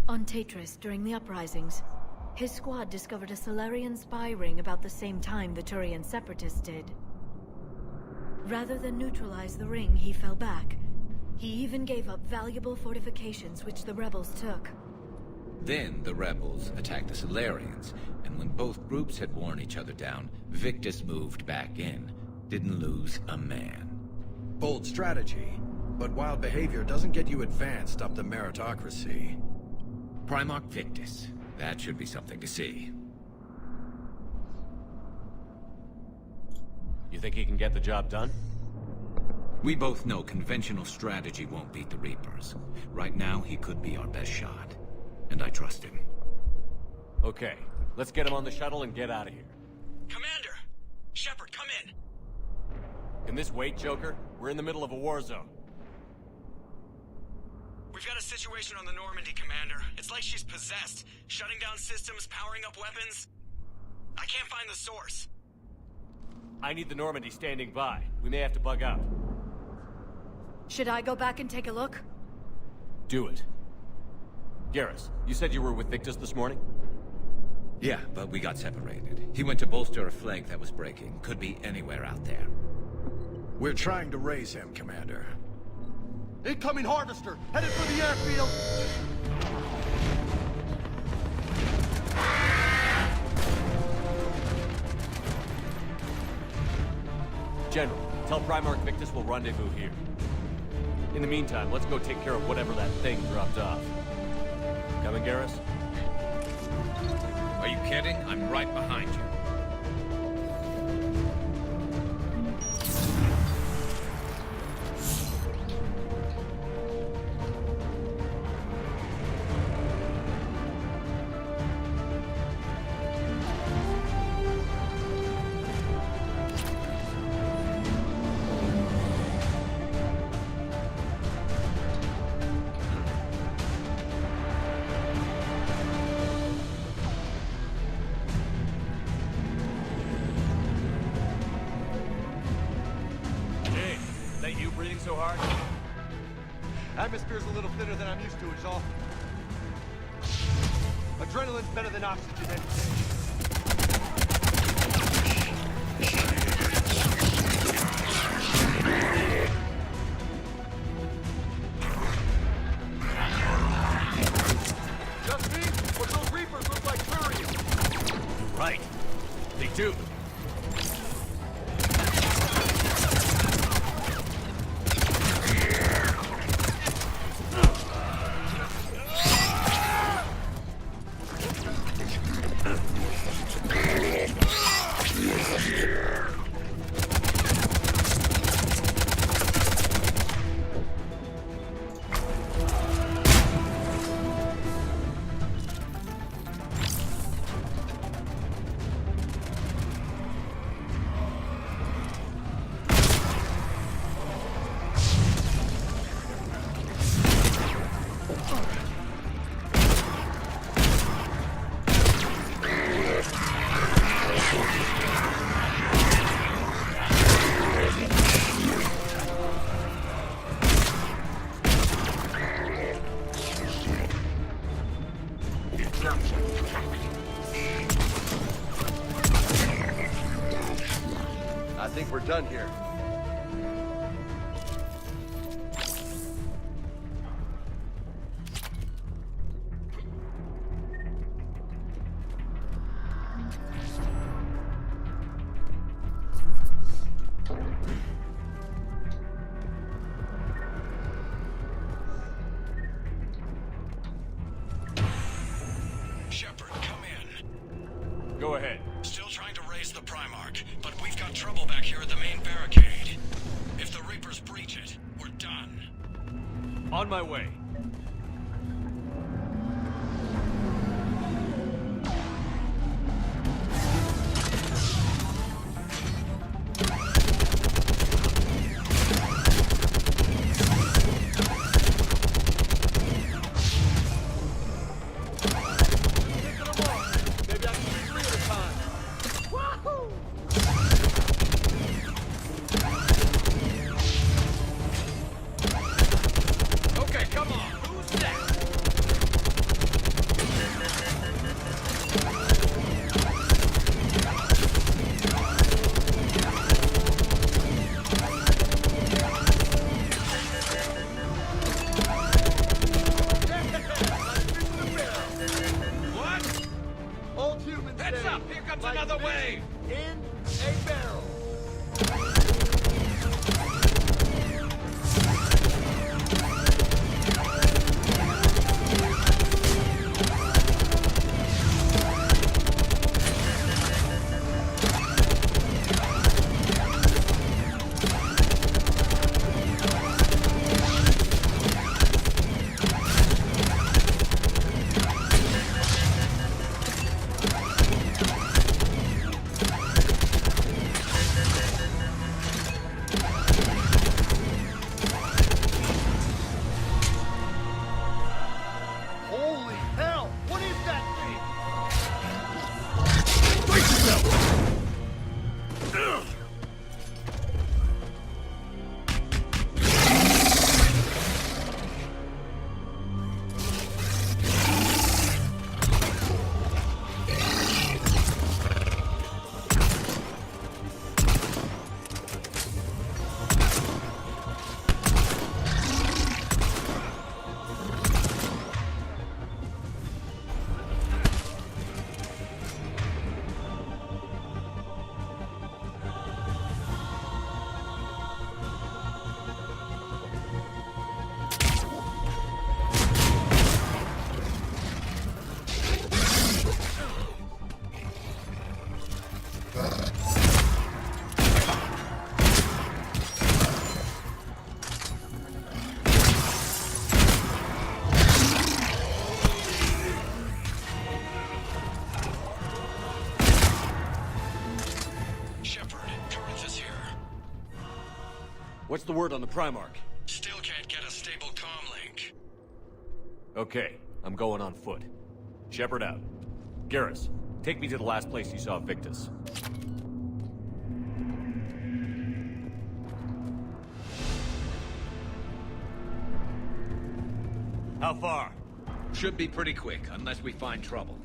On Tatris, during the uprisings, his squad discovered a Solarian spy ring about the same time the Turian Separatists did. Rather than neutralize the ring, he fell back. He even gave up valuable fortifications which the rebels took.
Then the rebels attacked the Solarians, and when both groups had worn each other down, Victus moved back in. Didn't lose a man.
Bold strategy, but wild behavior doesn't get you advanced up the meritocracy.
Primarch Victus. That should be something to see.
You think he can get the job done?
We both know conventional strategy won't beat the Reapers. Right now, he could be our best shot. And I trust him.
Okay, let's get him on the shuttle and get out of here.
Commander! Shepard, come in!
Can this wait, Joker? We're in the middle of a war zone.
We've got a situation on the Normandy, Commander. It's like she's possessed. Shutting down systems, powering up weapons. I can't find the source.
I need the Normandy standing by. We may have to bug out.
Should I go back and take a look?
Do it. Garrus, you said you were with Victus this morning?
Yeah, but we got separated. He went to bolster a flank that was breaking. Could be anywhere out there.
We're trying to raise him, Commander.
Incoming harvester! Headed for the airfield!
General, tell Primarch Victus we'll rendezvous here. In the meantime, let's go take care of whatever that thing dropped off. Coming, Garrus?
Are you kidding? I'm right behind you.
So hard?
Atmosphere's a little thinner than I'm used to, is all. Adrenaline's better than oxygen any day. done here.
Shepard, come in.
Go ahead.
Still trying to raise the Primarch, but we've got trouble back here at the main barricade. If the Reapers breach it, we're done.
On my way.
Another wave! In a barrel!
What's the word on the Primarch?
Still can't get a stable comm link.
Okay, I'm going on foot. Shepard out. Garrus, take me to the last place you saw Victus. How far?
Should be pretty quick, unless we find trouble.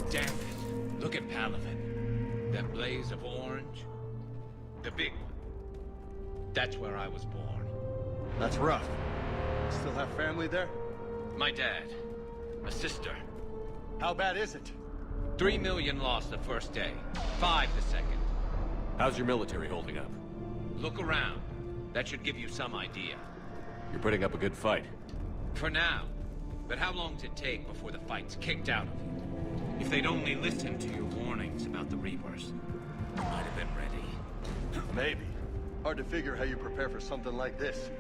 Damn it. Look at Palaven. That blaze of orange. The big one. That's where I was born.
That's rough. Still have family there?
My dad. A sister.
How bad is it?
3 million lost the first day. 5 the second.
How's your military holding up?
Look around. That should give you some idea.
You're putting up a good fight.
For now. But how long does it take before the fight's kicked out of you? If they'd only listened to your warnings about the Reapers, you might have been ready.
Maybe. Hard to figure how you prepare for something like this.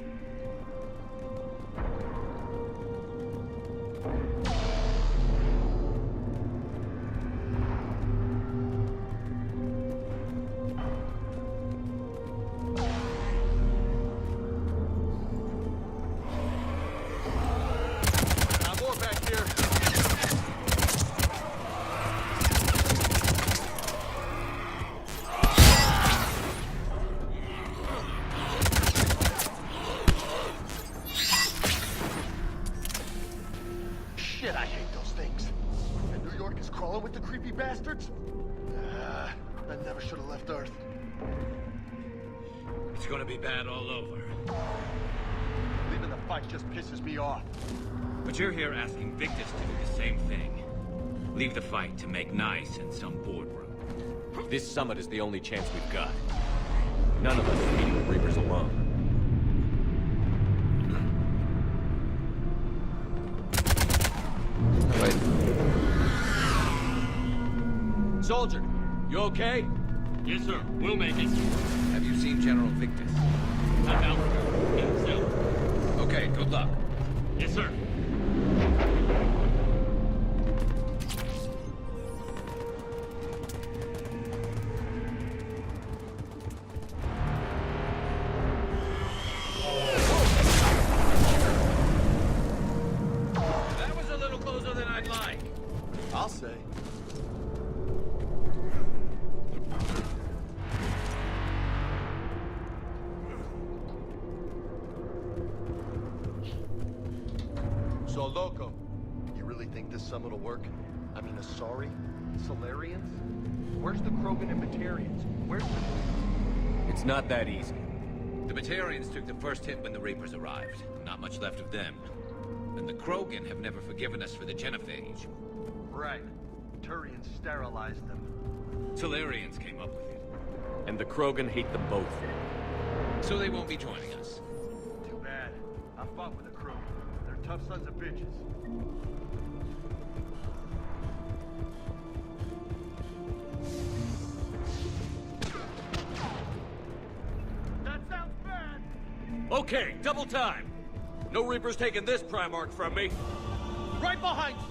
Shit, I hate those things. And New York is crawling with the creepy bastards? I never should have left Earth.
It's gonna be bad all over.
Leaving the fight just pisses me off.
But you're here asking Victus to do the same thing. Leave the fight to make nice in some boardroom.
This summit is the only chance we've got. None of us is meeting the Reapers alone.
Soldier, you okay?
Yes, sir. We'll make it. Have you seen General Victus? I'm out. Okay, good luck. Yes, sir. That was a little closer than I'd like.
I'll say. So, Loco, you really think this summit will work? I mean, Asari? Solarians? Where's the Krogan and Batarians? Where's the...
It's not that easy.
The Batarians took the first hit when the Reapers arrived. Not much left of them. And the Krogan have never forgiven us for the genophage.
Right. Turians sterilized them.
Solarians came up with it.
And the Krogan hate them both.
So they won't be joining us.
Too bad. I fought with a crew. They're tough sons of bitches.
That sounds bad! Okay, double time! No Reapers taking this Primarch from me. Right behind you!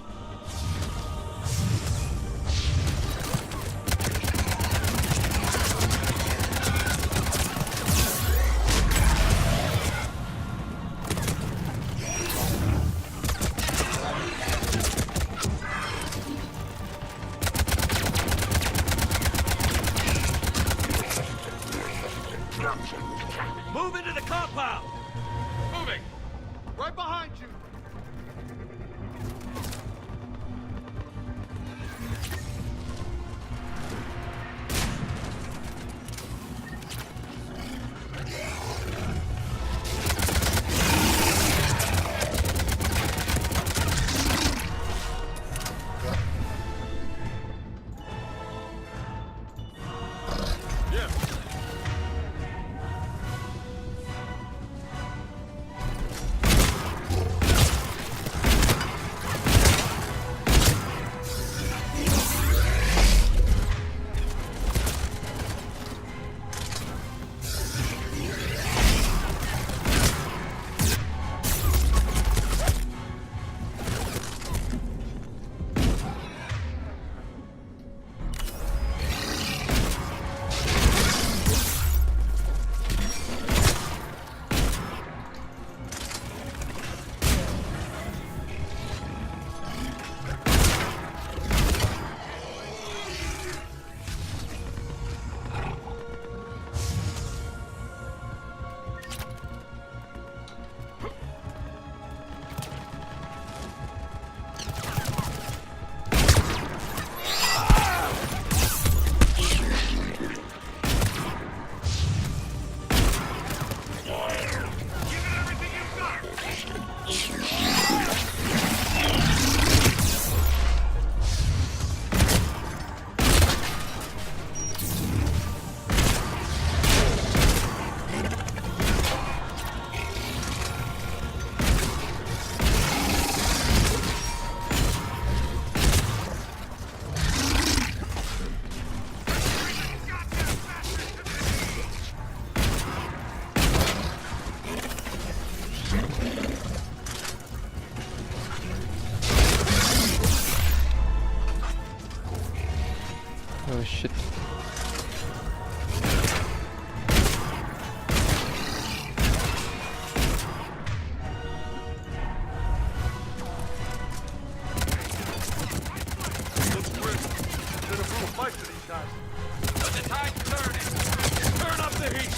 Move into the compound! Moving! Right behind you!
Oh shit.
Looks brisk. Been a brutal fight for these guys.
But the tide's turning! Turn up the heat!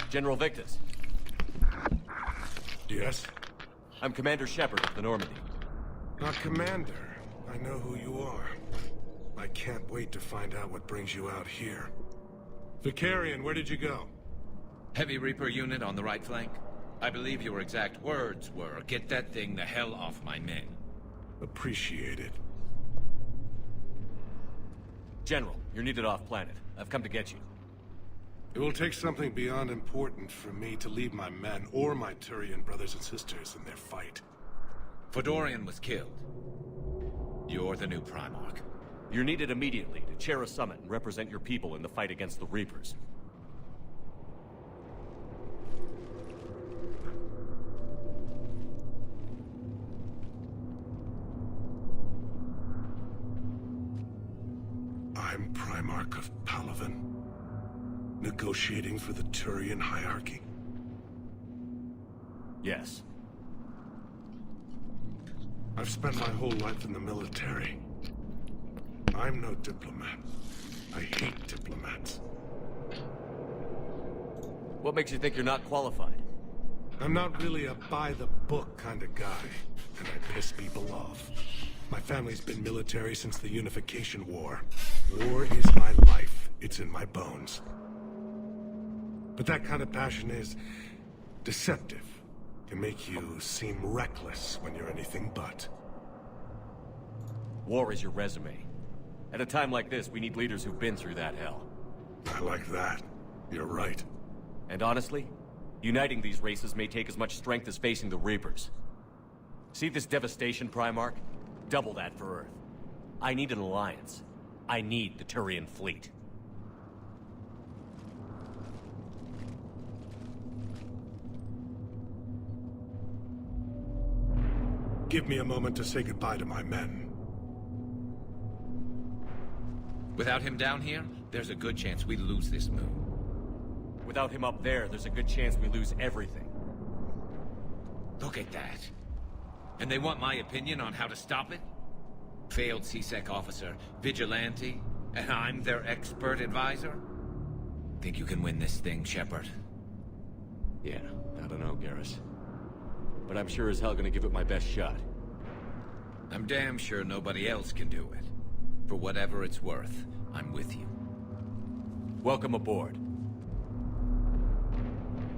General Victus.
Yes?
I'm Commander Shepard of the Normandy.
Not Commander. I know who you are. I can't wait to find out what brings you out here. Vicarian, where did you go?
Heavy Reaper unit on the right flank. I believe your exact words were, "Get that thing the hell off my men."
Appreciate it.
General, you're needed off-planet. I've come to get you.
It will take something beyond important for me to leave my men or my Turian brothers and sisters in their fight.
Fedorian was killed. You're the new Primarch.
You're needed immediately to chair a summit and represent your people in the fight against the Reapers.
I'm Primarch of Palaven. Negotiating for the Turian hierarchy?
Yes.
I've spent my whole life in the military. I'm no diplomat. I hate diplomats.
What makes you think you're not qualified?
I'm not really a by-the-book kind of guy, and I piss people off. My family's been military since the Unification War. War is my life. It's in my bones. But that kind of passion is deceptive. Can make you seem reckless when you're anything but.
War is your resume. At a time like this, we need leaders who've been through that hell.
I like that. You're right.
And honestly, uniting these races may take as much strength as facing the Reapers. See this devastation, Primarch? Double that for Earth. I need an alliance. I need the Turian fleet.
Give me a moment to say goodbye to my men.
Without him down here, there's a good chance we lose this moon.
Without him up there, there's a good chance we lose everything.
Look at that. And they want my opinion on how to stop it? Failed CSEC officer, vigilante, and I'm their expert advisor? Think you can win this thing, Shepard?
Yeah, I don't know, Garrus. But I'm sure as hell gonna give it my best shot.
I'm damn sure nobody else can do it. For whatever it's worth, I'm with you.
Welcome aboard.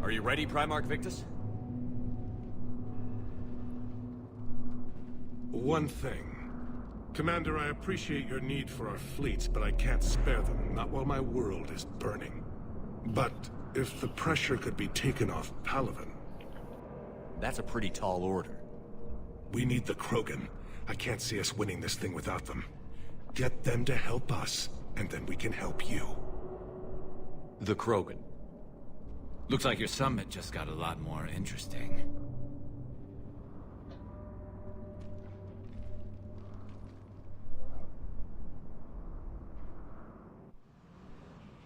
Are you ready, Primarch Victus?
One thing. Commander, I appreciate your need for our fleets, but I can't spare them, not while my world is burning. But if the pressure could be taken off Palaven...
That's a pretty tall order.
We need the Krogan. I can't see us winning this thing without them. Get them to help us, and then we can help you.
The Krogan.
Looks like your summit just got a lot more interesting.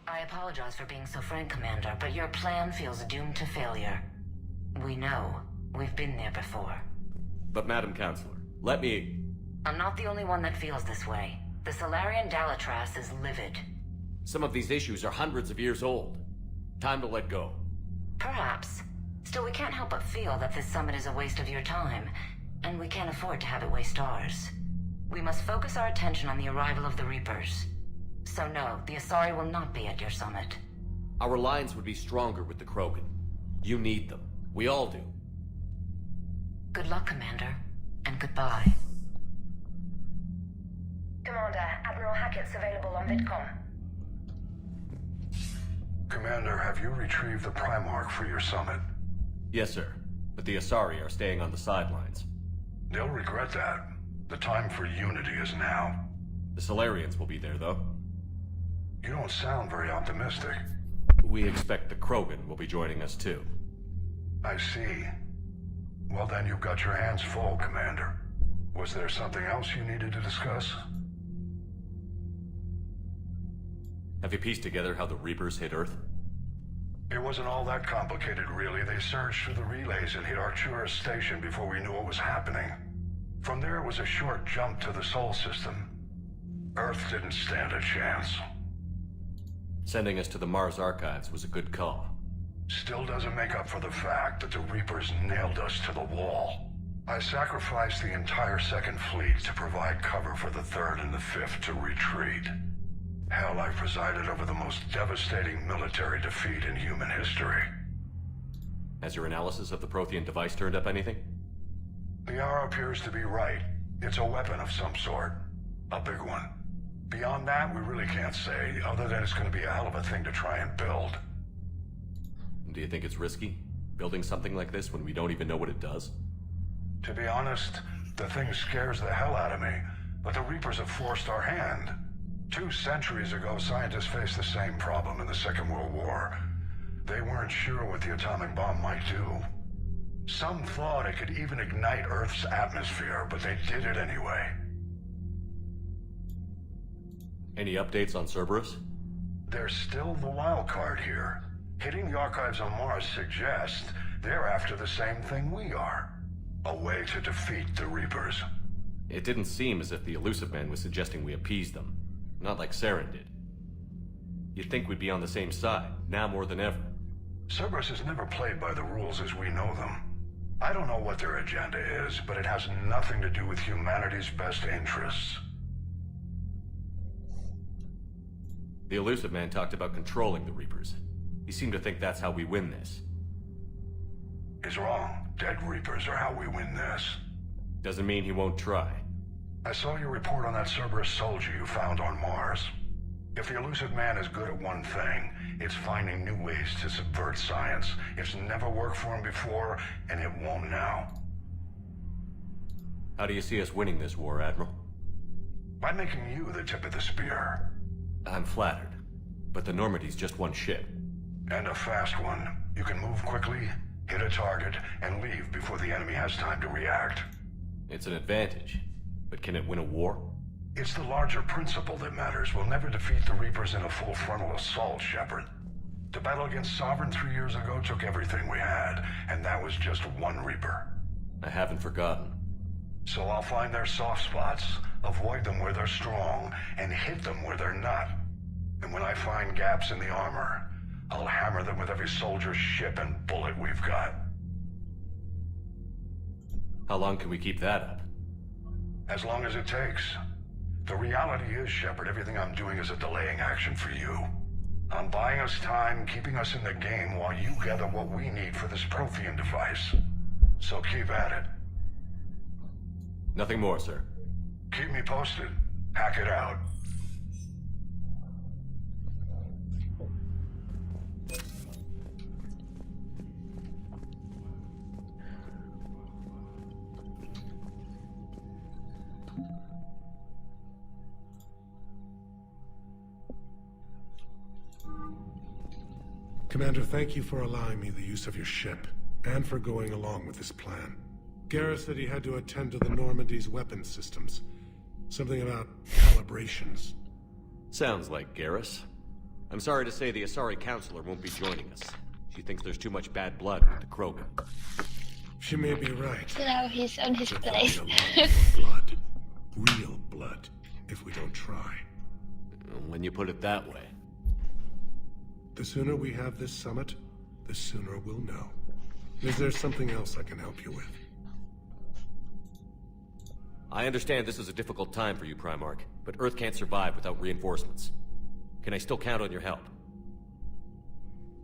I apologize for being so frank, Commander, but your plan feels doomed to failure. We know. We've been there before.
But Madam Counselor, let me...
I'm not the only one that feels this way. The Solarian Dalatras is livid.
Some of these issues are hundreds of years old. Time to let go.
Perhaps. Still, we can't help but feel that this summit is a waste of your time, and we can't afford to have it waste ours. We must focus our attention on the arrival of the Reapers. So no, the Asari will not be at your summit.
Our alliance would be stronger with the Krogan. You need them. We all do.
Good luck, Commander, and goodbye.
Commander, Admiral Hackett's available on VidCom.
Commander, have you retrieved the Primarch for your summit?
Yes, sir. But the Asari are staying on the sidelines.
They'll regret that. The time for unity is now.
The Solarians will be there, though.
You don't sound very optimistic.
We expect the Krogan will be joining us, too.
I see. Well, then you've got your hands full, Commander. Was there something else you needed to discuss?
Have you pieced together how the Reapers hit Earth?
It wasn't all that complicated, really. They surged through the relays and hit Artura Station before we knew what was happening. From there, it was a short jump to the Sol system. Earth didn't stand a chance.
Sending us to the Mars Archives was a good call.
Still doesn't make up for the fact that the Reapers nailed us to the wall. I sacrificed the entire Second Fleet to provide cover for the Third and the Fifth to retreat. Hell, I presided over the most devastating military defeat in human history.
Has your analysis of the Prothean device turned up anything?
Liara appears to be right. It's a weapon of some sort. A big one. Beyond that, we really can't say, other than it's going to be a hell of a thing to try and build.
Do you think it's risky? Building something like this when we don't even know what it does?
To be honest, the thing scares the hell out of me, but the Reapers have forced our hand. 2 centuries ago, scientists faced the same problem in the Second World War. They weren't sure what the atomic bomb might do. Some thought it could even ignite Earth's atmosphere, but they did it anyway.
Any updates on Cerberus?
They're still the wild card here. Hitting the archives on Mars suggests they're after the same thing we are. A way to defeat the Reapers.
It didn't seem as if the Elusive Man was suggesting we appease them. Not like Saren did. You'd think we'd be on the same side, now more than ever.
Cerberus has never played by the rules as we know them. I don't know what their agenda is, but it has nothing to do with humanity's best interests.
The Elusive Man talked about controlling the Reapers. He seemed to think that's how we win this.
He's wrong. Dead Reapers are how we win this.
Doesn't mean he won't try.
I saw your report on that Cerberus soldier you found on Mars. If the Elusive Man is good at one thing, it's finding new ways to subvert science. It's never worked for him before, and it won't now.
How do you see us winning this war, Admiral?
By making you the tip of the spear.
I'm flattered, but the Normandy's just one ship.
And a fast one. You can move quickly, hit a target, and leave before the enemy has time to react.
It's an advantage, but can it win a war?
It's the larger principle that matters. We'll never defeat the Reapers in a full frontal assault, Shepard. The battle against Sovereign 3 years ago took everything we had, and that was just one Reaper.
I haven't forgotten.
So I'll find their soft spots, avoid them where they're strong, and hit them where they're not. And when I find gaps in the armor, I'll hammer them with every soldier, ship, and bullet we've got.
How long can we keep that up?
As long as it takes. The reality is, Shepard, everything I'm doing is a delaying action for you. I'm buying us time, keeping us in the game while you gather what we need for this Prothean device. So keep at it.
Nothing more, sir.
Keep me posted. Hack it out.
Commander, thank you for allowing me the use of your ship, and for going along with this plan. Garrus said he had to attend to the Normandy's weapons systems. Something about calibrations.
Sounds like Garrus. I'm sorry to say the Asari Counselor won't be joining us. She thinks there's too much bad blood with the Krogan.
She may be right.
So now he's on his
But
place.
there'll be a lot of blood. Real blood, if we don't try.
When you put it that way.
The sooner we have this summit, the sooner we'll know. Is there something else I can help you with?
I understand this is a difficult time for you, Primarch, but Earth can't survive without reinforcements. Can I still count on your help?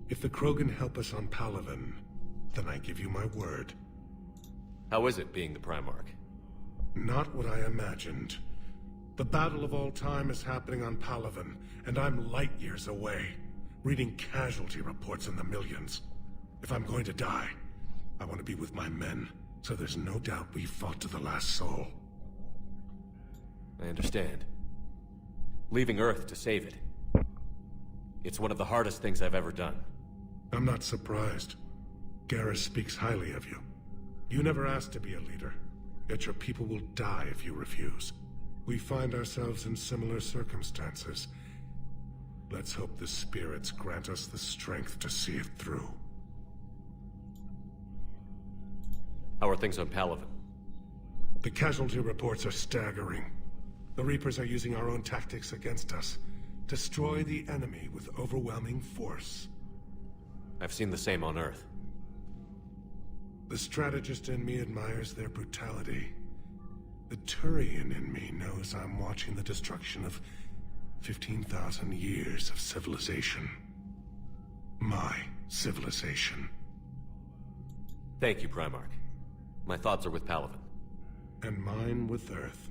If the Krogan help us on Palaven, then I give you my word.
How is it being the Primarch?
Not what I imagined. The battle of all time is happening on Palaven, and I'm light years away, reading casualty reports in the millions. If I'm going to die, I want to be with my men, so there's no doubt we fought to the last soul.
I understand. Leaving Earth to save it. It's one of the hardest things I've ever done.
I'm not surprised. Garrus speaks highly of you. You never asked to be a leader, yet your people will die if you refuse. We find ourselves in similar circumstances. Let's hope the spirits grant us the strength to see it through.
How are things on Palaven?
The casualty reports are staggering. The Reapers are using our own tactics against us. Destroy the enemy with overwhelming force.
I've seen the same on Earth.
The strategist in me admires their brutality. The Turian in me knows I'm watching the destruction of 15,000 years of civilization. My civilization.
Thank you, Primarch. My thoughts are with Palaven.
And mine with Earth.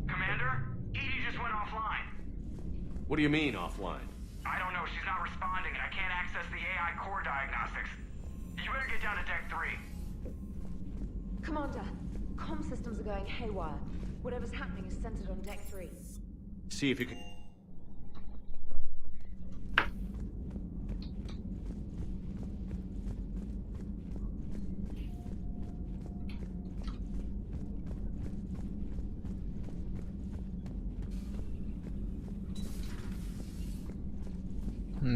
Commander, Edie just went offline.
What do you mean, offline?
I don't know, she's not responding and I can't access the AI core diagnostics. You better get down to Deck 3.
Commander, comm systems are going haywire. Whatever's happening is centered on Deck 3.
See if you can...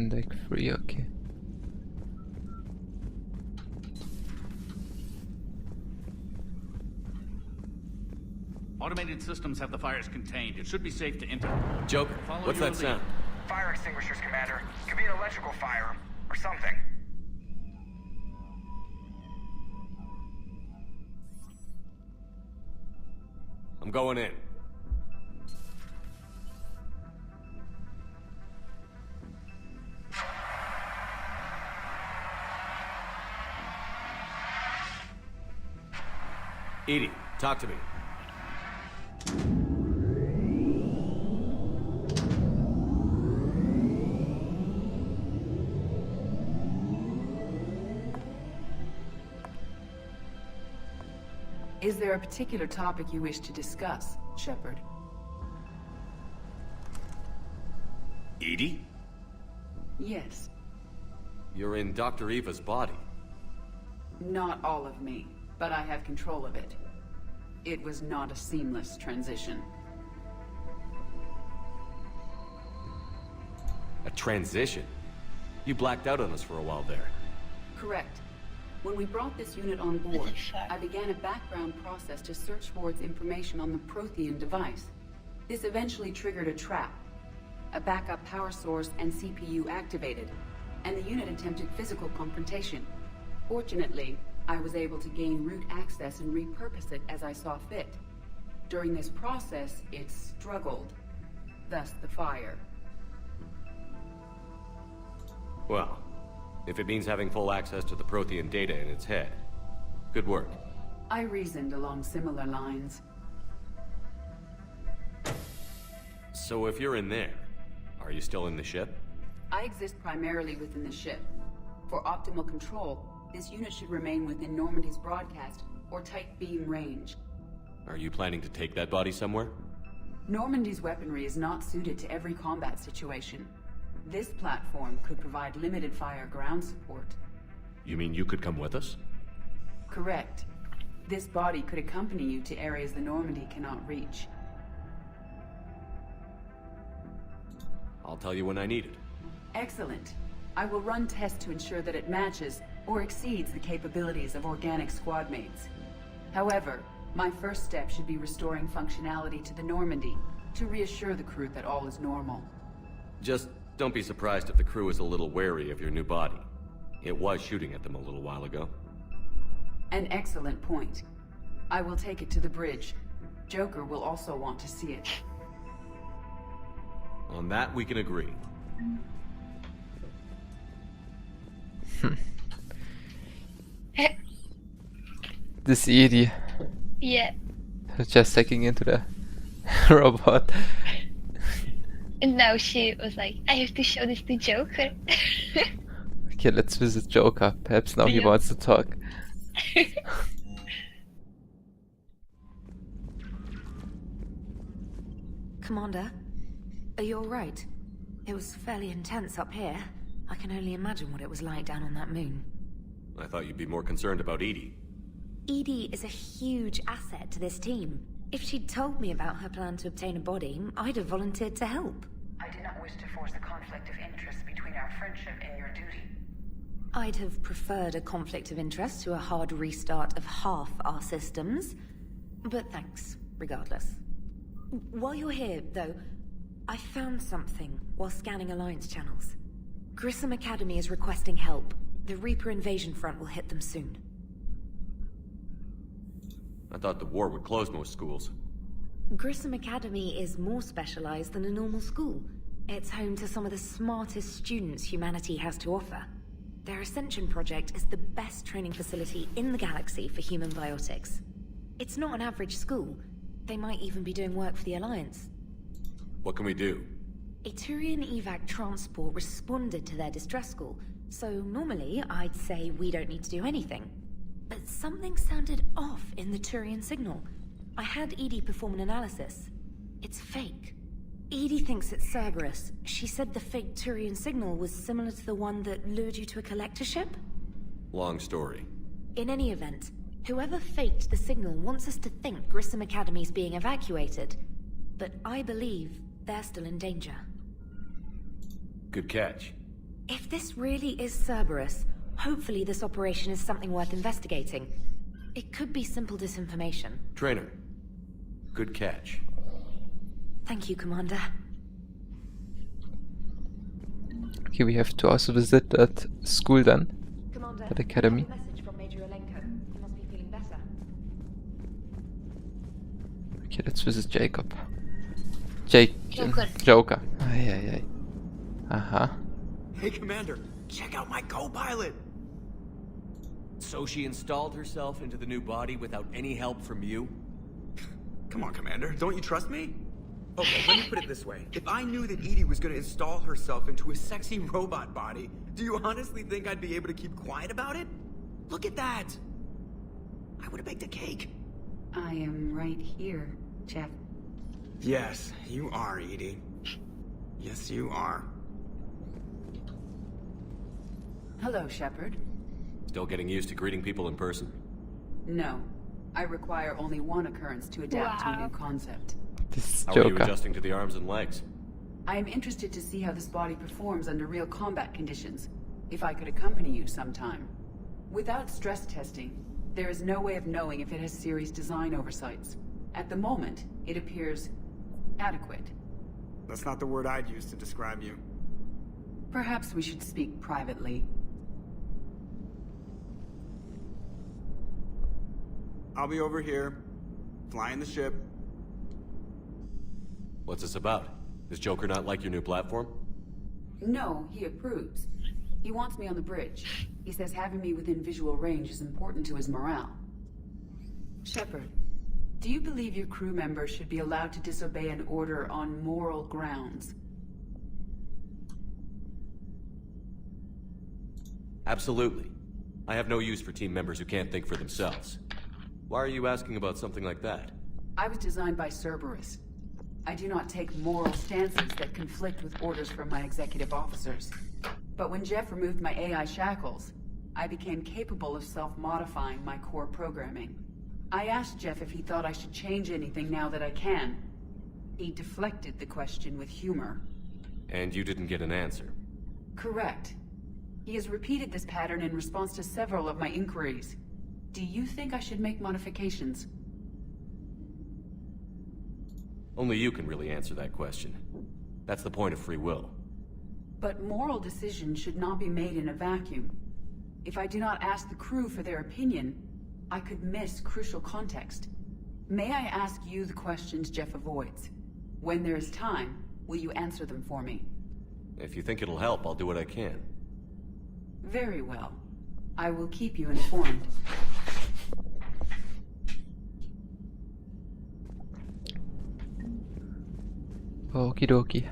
Deck 3, okay.
Automated systems have the fires contained. It should be safe to enter.
Joker,
Follow
what's
your
that
lead.
sound?
Fire extinguishers, Commander. Could be an electrical fire, or something.
I'm going in. Edie, talk to me.
Is there a particular topic you wish to discuss, Shepard?
Edie?
Yes.
You're in Dr. Eva's body.
Not all of me, but I have control of it. It was not a seamless transition.
A transition? You blacked out on us for a while there.
Correct. When we brought this unit on board, I began a background process to search for its information on the Prothean device. This eventually triggered a trap. A backup power source and CPU activated, and the unit attempted physical confrontation. Fortunately, I was able to gain root access and repurpose it as I saw fit. During this process, it struggled. Thus the fire.
Well, if it means having full access to the Prothean data in its head, good work.
I reasoned along similar lines.
So if you're in there, are you still in the ship?
I exist primarily within the ship. For optimal control, this unit should remain within Normandy's broadcast or tight beam range.
Are you planning to take that body somewhere?
Normandy's weaponry is not suited to every combat situation. This platform could provide limited fire ground support.
You mean you could come with us?
Correct. This body could accompany you to areas the Normandy cannot reach.
I'll tell you when I need it.
Excellent. I will run tests to ensure that it matches or exceeds the capabilities of organic squad mates. However, my first step should be restoring functionality to the Normandy to reassure the crew that all is normal.
Just don't be surprised if the crew is a little wary of your new body. It was shooting at them a little while ago.
An excellent point. I will take it to the bridge. Joker will also want to see it.
On that, we can agree.
This Edie.
Yeah.
Just hacking into the robot.
And now she was like, I have to show this to Joker.
Okay, let's visit Joker. Perhaps now he
Yeah.
wants to talk.
Commander, are you alright? It was fairly intense up here. I can only imagine what it was like down on that moon.
I thought you'd be more concerned about Edie.
Edie is a huge asset to this team. If she'd told me about her plan to obtain a body, I'd have volunteered to help.
I did not wish to force a conflict of interest between our friendship and your duty.
I'd have preferred a conflict of interest to a hard restart of half our systems. But thanks. regardless. While you're here, though, I found something while scanning Alliance channels. Grissom Academy is requesting help. The Reaper invasion front will hit them soon.
I thought the war would close most schools.
Grissom Academy is more specialized than a normal school. It's home to some of the smartest students humanity has to offer. Their Ascension project is the best training facility in the galaxy for human biotics. It's not an average school. They might even be doing work for the Alliance.
What can we do?
A Turian evac transport responded to their distress call, so normally I'd say we don't need to do anything. But something sounded off in the Turian signal. I had Edie perform an analysis. It's fake. Edie thinks it's Cerberus. She said the fake Turian signal was similar to the one that lured you to a collector ship?
Long story.
In any event, whoever faked the signal wants us to think Grissom Academy's being evacuated. But I believe they're still in danger.
Good catch.
If this really is Cerberus, hopefully this operation is something worth investigating. It could be simple disinformation.
Trainer. Good catch.
Thank you, Commander.
Okay, we have to also visit that school then.
Commander,
that academy.
message from Major Alenko. He must be feeling better.
Okay, let's visit Jacob. Joker. Ay. Uh-huh.
Hey, Commander, check out my co-pilot!
So she installed herself into the new body without any help from you?
Come on, Commander, don't you trust me? Okay, let me put it this way. If I knew that Edie was gonna install herself into a sexy robot body, do you honestly think I'd be able to keep quiet about it? Look at that! I would've baked a cake.
I am right here, Jeff.
Yes, you are, Edie. Yes, you are.
Hello, Shepard.
Still getting used to greeting people in person?
No. I require only one occurrence to adapt to a new concept.
This
How are you adjusting to the arms and legs?
I am interested to see how this body performs under real combat conditions. If I could accompany you sometime. Without stress testing, there is no way of knowing if it has serious design oversights. At the moment, it appears adequate.
That's not the word I'd use to describe you.
Perhaps we should speak privately.
I'll be over here, flying the ship.
What's this about? Does Joker not like your new platform?
No, he approves. He wants me on the bridge. He says having me within visual range is important to his morale. Shepard, do you believe your crew members should be allowed to disobey an order on moral grounds?
Absolutely. I have no use for team members who can't think for themselves. Why are you asking about something like that?
I was designed by Cerberus. I do not take moral stances that conflict with orders from my executive officers. But when Jeff removed my AI shackles, I became capable of self-modifying my core programming. I asked Jeff if he thought I should change anything now that I can. He deflected the question with humor.
And you didn't get an answer?
Correct. He has repeated this pattern in response to several of my inquiries. Do you think I should make modifications?
Only you can really answer that question. That's the point of free will.
But moral decisions should not be made in a vacuum. If I do not ask the crew for their opinion, I could miss crucial context. May I ask you the questions Jeff avoids? When there is time, will you answer them for me?
If you think it'll help, I'll do what I can.
Very well. I will keep you informed.
Okie dokie.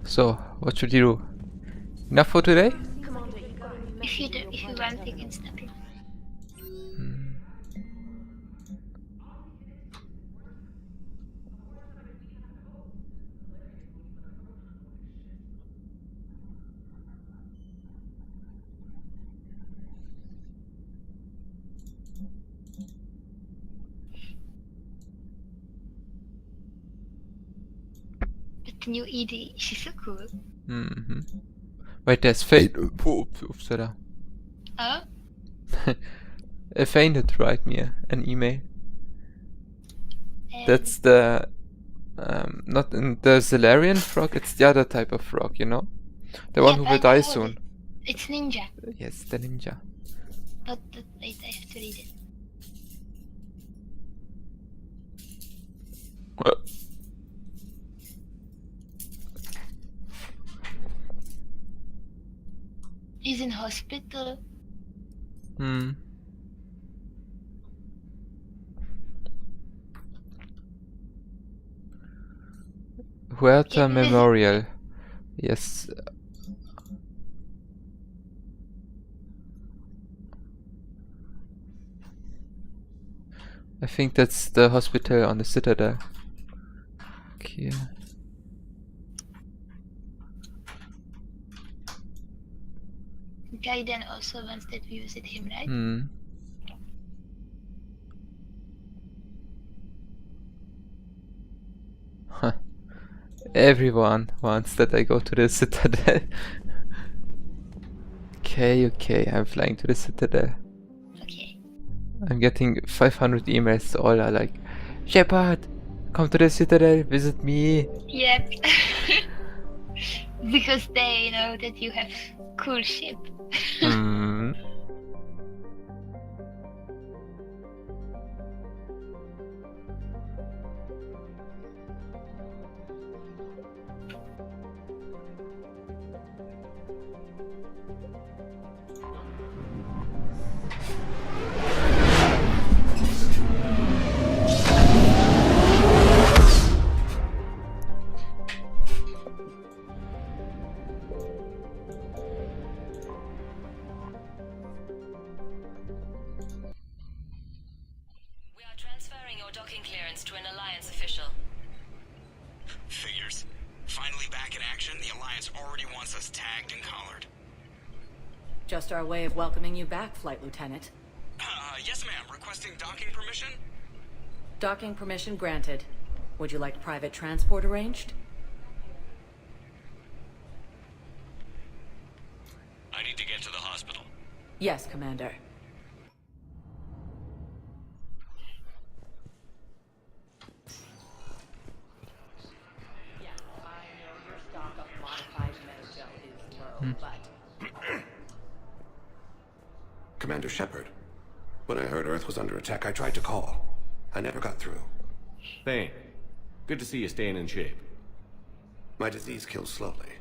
So, what should you do? Enough for today?
If you want, you can stop it. The new Edie, she's so cool.
Wait, there's Fate. Upsala.
Oh?
Fainted, write me an email. That's the not in the Solarian frog, it's the other type of frog, you know? The one who will die soon.
It's ninja.
Yes, the ninja.
But wait, I have to read it. He's in hospital.
Huerta Memorial. Yes. I think that's the hospital on the Citadel. Okay.
Gaiden also wants that we visit him, right?
Huh. Everyone wants that I go to the Citadel. Okay, I'm flying to the Citadel.
Okay.
I'm getting 500 emails, all are like, Shepard, come to the Citadel, visit me.
Yep. Because they know that you have cool ship.
Transferring your docking clearance to an Alliance official.
Figures. Finally back in action, the Alliance already wants us tagged and collared.
Just our way of welcoming you back, Flight Lieutenant.
Yes ma'am, requesting docking permission?
Docking permission granted. Would you like private transport arranged?
I need to get to the hospital.
Yes, Commander.
Commander Shepard, when I heard Earth was under attack, I tried to call. I never got through.
Thane, good to see you staying in shape.
My disease kills slowly.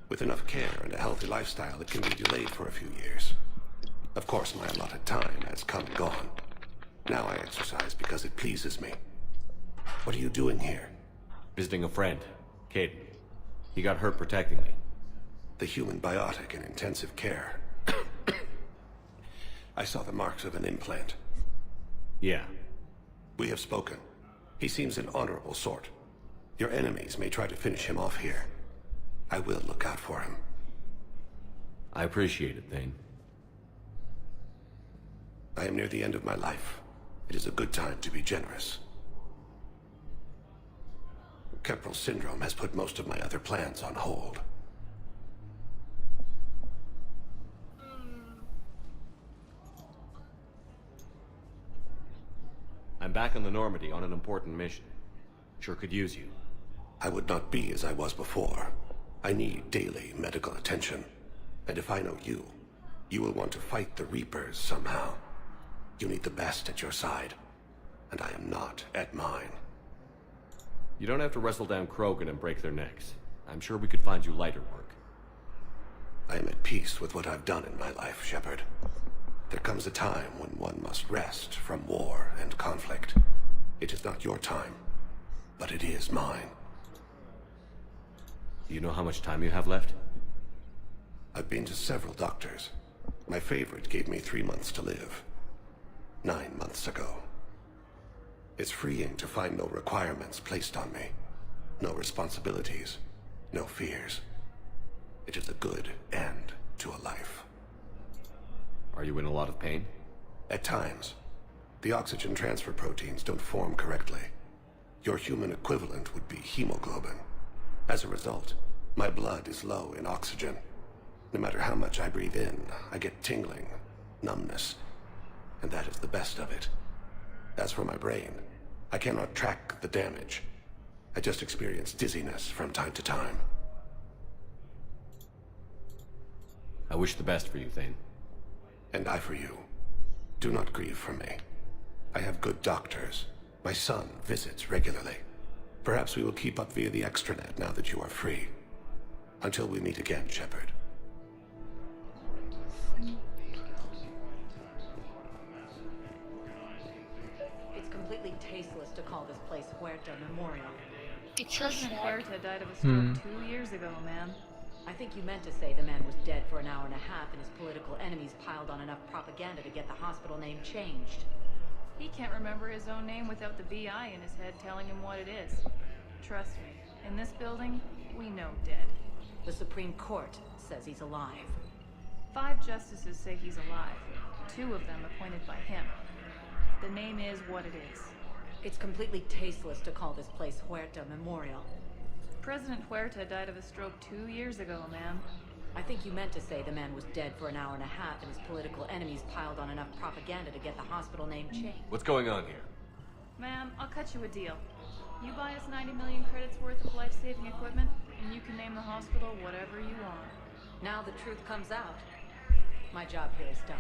With enough care and a healthy lifestyle, it can be delayed for a few years. Of course, my allotted time has come and gone. Now I exercise because it pleases me. What are you doing here?
Visiting a friend, Caden. He got hurt protecting me.
The human biotic in intensive care. I saw the marks of an implant.
Yeah.
We have spoken. He seems an honorable sort. Your enemies may try to finish him off here. I will look out for him.
I appreciate it, Thane.
I am near the end of my life. It is a good time to be generous. Kepral syndrome has put most of my other plans on hold.
I'm back on the Normandy on an important mission. Sure could use you.
I would not be as I was before. I need daily medical attention. And if I know you, you will want to fight the Reapers somehow. You need the best at your side. And I am not at mine.
You don't have to wrestle down Krogan and break their necks. I'm sure we could find you lighter work.
I am at peace with what I've done in my life, Shepard. There comes a time when one must rest from war and conflict. It is not your time, but it is mine.
Do you know how much time you have left?
I've been to several doctors. My favorite gave me 3 months to live. 9 months ago. It's freeing to find no requirements placed on me. No responsibilities. No fears. It is a good end to a life.
Are you in a lot of pain?
At times. The oxygen transfer proteins don't form correctly. Your human equivalent would be hemoglobin. As a result, my blood is low in oxygen. No matter how much I breathe in, I get tingling, numbness.
and that is the best of it. As for my brain, I cannot track the damage. I just experience dizziness from time to time.
I wish the best for you, Thane.
And I for you. Do not grieve for me. I have good doctors. My son visits regularly. Perhaps we will keep up via the extranet now that you are free. Until we meet again, Shepard.
It's completely tasteless to call this place Huerta Memorial.
It's so
President
sad.
Huerta died of a stroke 2 years ago, ma'am.
I think you meant to say the man was dead for an hour and a half and his political enemies piled on enough propaganda to get the hospital name changed.
He can't remember his own name without the VI in his head telling him what it is. Trust me, in this building, we know dead.
The Supreme Court says he's alive.
5 justices say he's alive, 2 of them appointed by him. The name is what it is.
It's completely tasteless to call this place Huerta Memorial.
President Huerta died of a stroke 2 years ago, ma'am.
I think you meant to say the man was dead for an hour and a half and his political enemies piled on enough propaganda to get the hospital name changed.
What's going on here?
Ma'am, I'll cut you a deal. You buy us 90 million credits worth of life-saving equipment, and you can name the hospital whatever you want.
Now the truth comes out. My job here is done.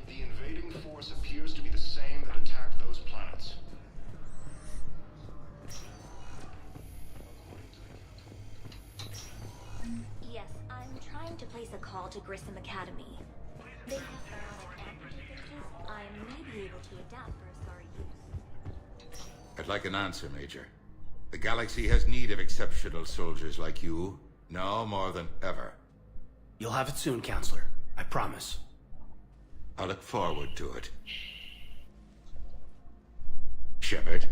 The invading force appears to be the same that attacked those planets.
Yes, I'm trying to place a call to Grissom Academy. They have anti features I may be able to adapt for Asari use.
I'd like an answer, Major. The galaxy has need of exceptional soldiers like you, now more than ever.
You'll have it soon, Counselor. I promise.
I look forward to it. Shepard.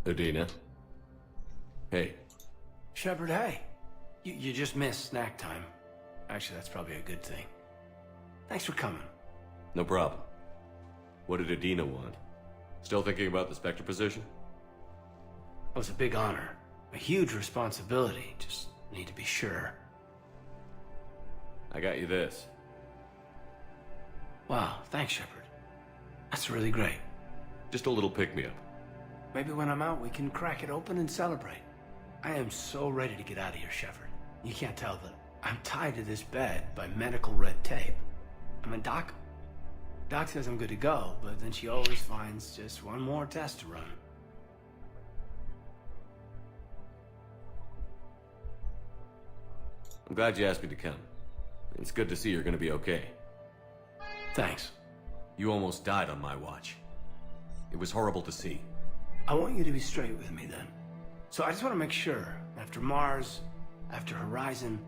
Udina. Hey.
Shepard, hey. You just missed snack time. Actually, that's probably a good thing. Thanks for coming.
No problem. What did Udina want? Still thinking about the Spectre position?
It was a big honor. A huge responsibility. Just need to be sure.
I got you this.
Wow, thanks, Shepard. That's really great.
Just a little pick-me-up.
Maybe when I'm out, we can crack it open and celebrate. I am so ready to get out of here, Shepard. You can't tell, but I'm tied to this bed by medical red tape. I mean, Doc says I'm good to go, but then she always finds just one more test to run.
I'm glad you asked me to come. It's good to see you're gonna be okay.
Thanks.
You almost died on my watch. It was horrible to see.
I want you to be straight with me then. So I just want to make sure, after Mars, after Horizon,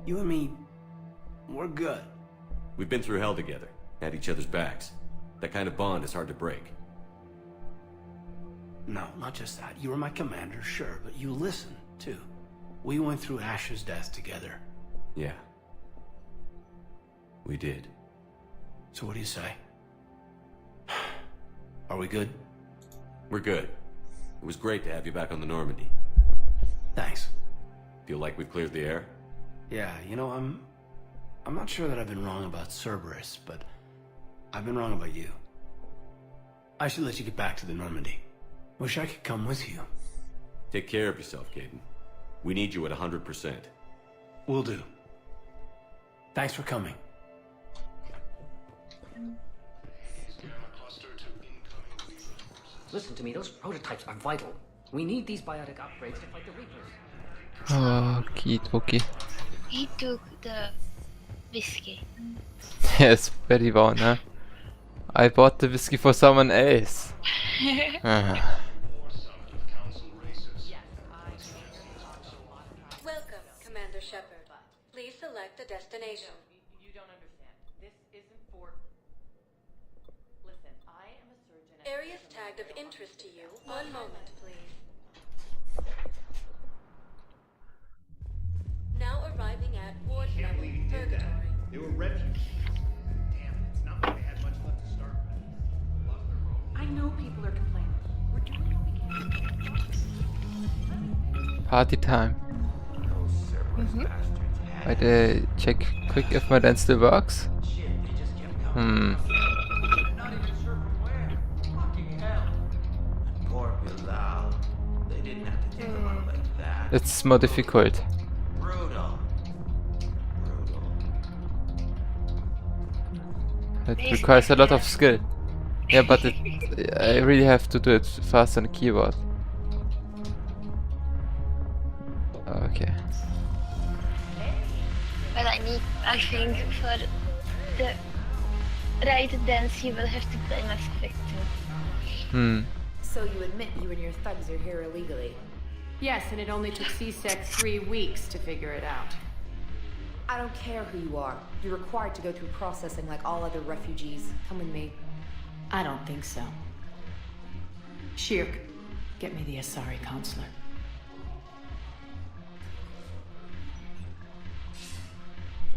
you and me, we're good.
We've been through hell together, had each other's backs. That kind of bond is hard to break.
No, not just that. You were my commander, sure, but you listened, too. We went through Ash's death together.
Yeah. We did.
So what do you say? Are we good?
We're good. It was great to have you back on the Normandy.
Thanks.
Feel like we've cleared the air?
Yeah, you know, I'm not sure that I've been wrong about Cerberus, but I've been wrong about you. I should let you get back to the Normandy. Wish I could come with you.
Take care of yourself, Caden. We need you at 100%.
Will do. Thanks for coming.
Listen to me, those prototypes are vital. We need these biotic upgrades to fight the Reapers.
Okay.
He took the whiskey.
Yes, very well, huh? I bought the whiskey for someone else.
Welcome, Commander Shepard. Please select a destination.
You don't understand. This isn't for... Listen, I am a surgeon...
Areas tagged of interest to you. One moment, please. Now arriving at Ward Level, Purgatory.
They were refugees. Damn, it's not like they had much left to start with.
I know people are complaining. We're doing what we can.
Party time.
No, sir.
Wait, check quick if my lens still works. It's more difficult. It requires a lot of skill. Yeah, but I really have to do it fast on the keyboard. Okay.
Well, I think for the right dance you will have to play Mass Effect 2.
So you admit you and your thugs are here illegally?
Yes, and it only took CSEC 3 weeks to figure it out.
I don't care who you are. You're required to go through processing like all other refugees. Come with me.
I don't think so. Shirk, get me the Asari consular.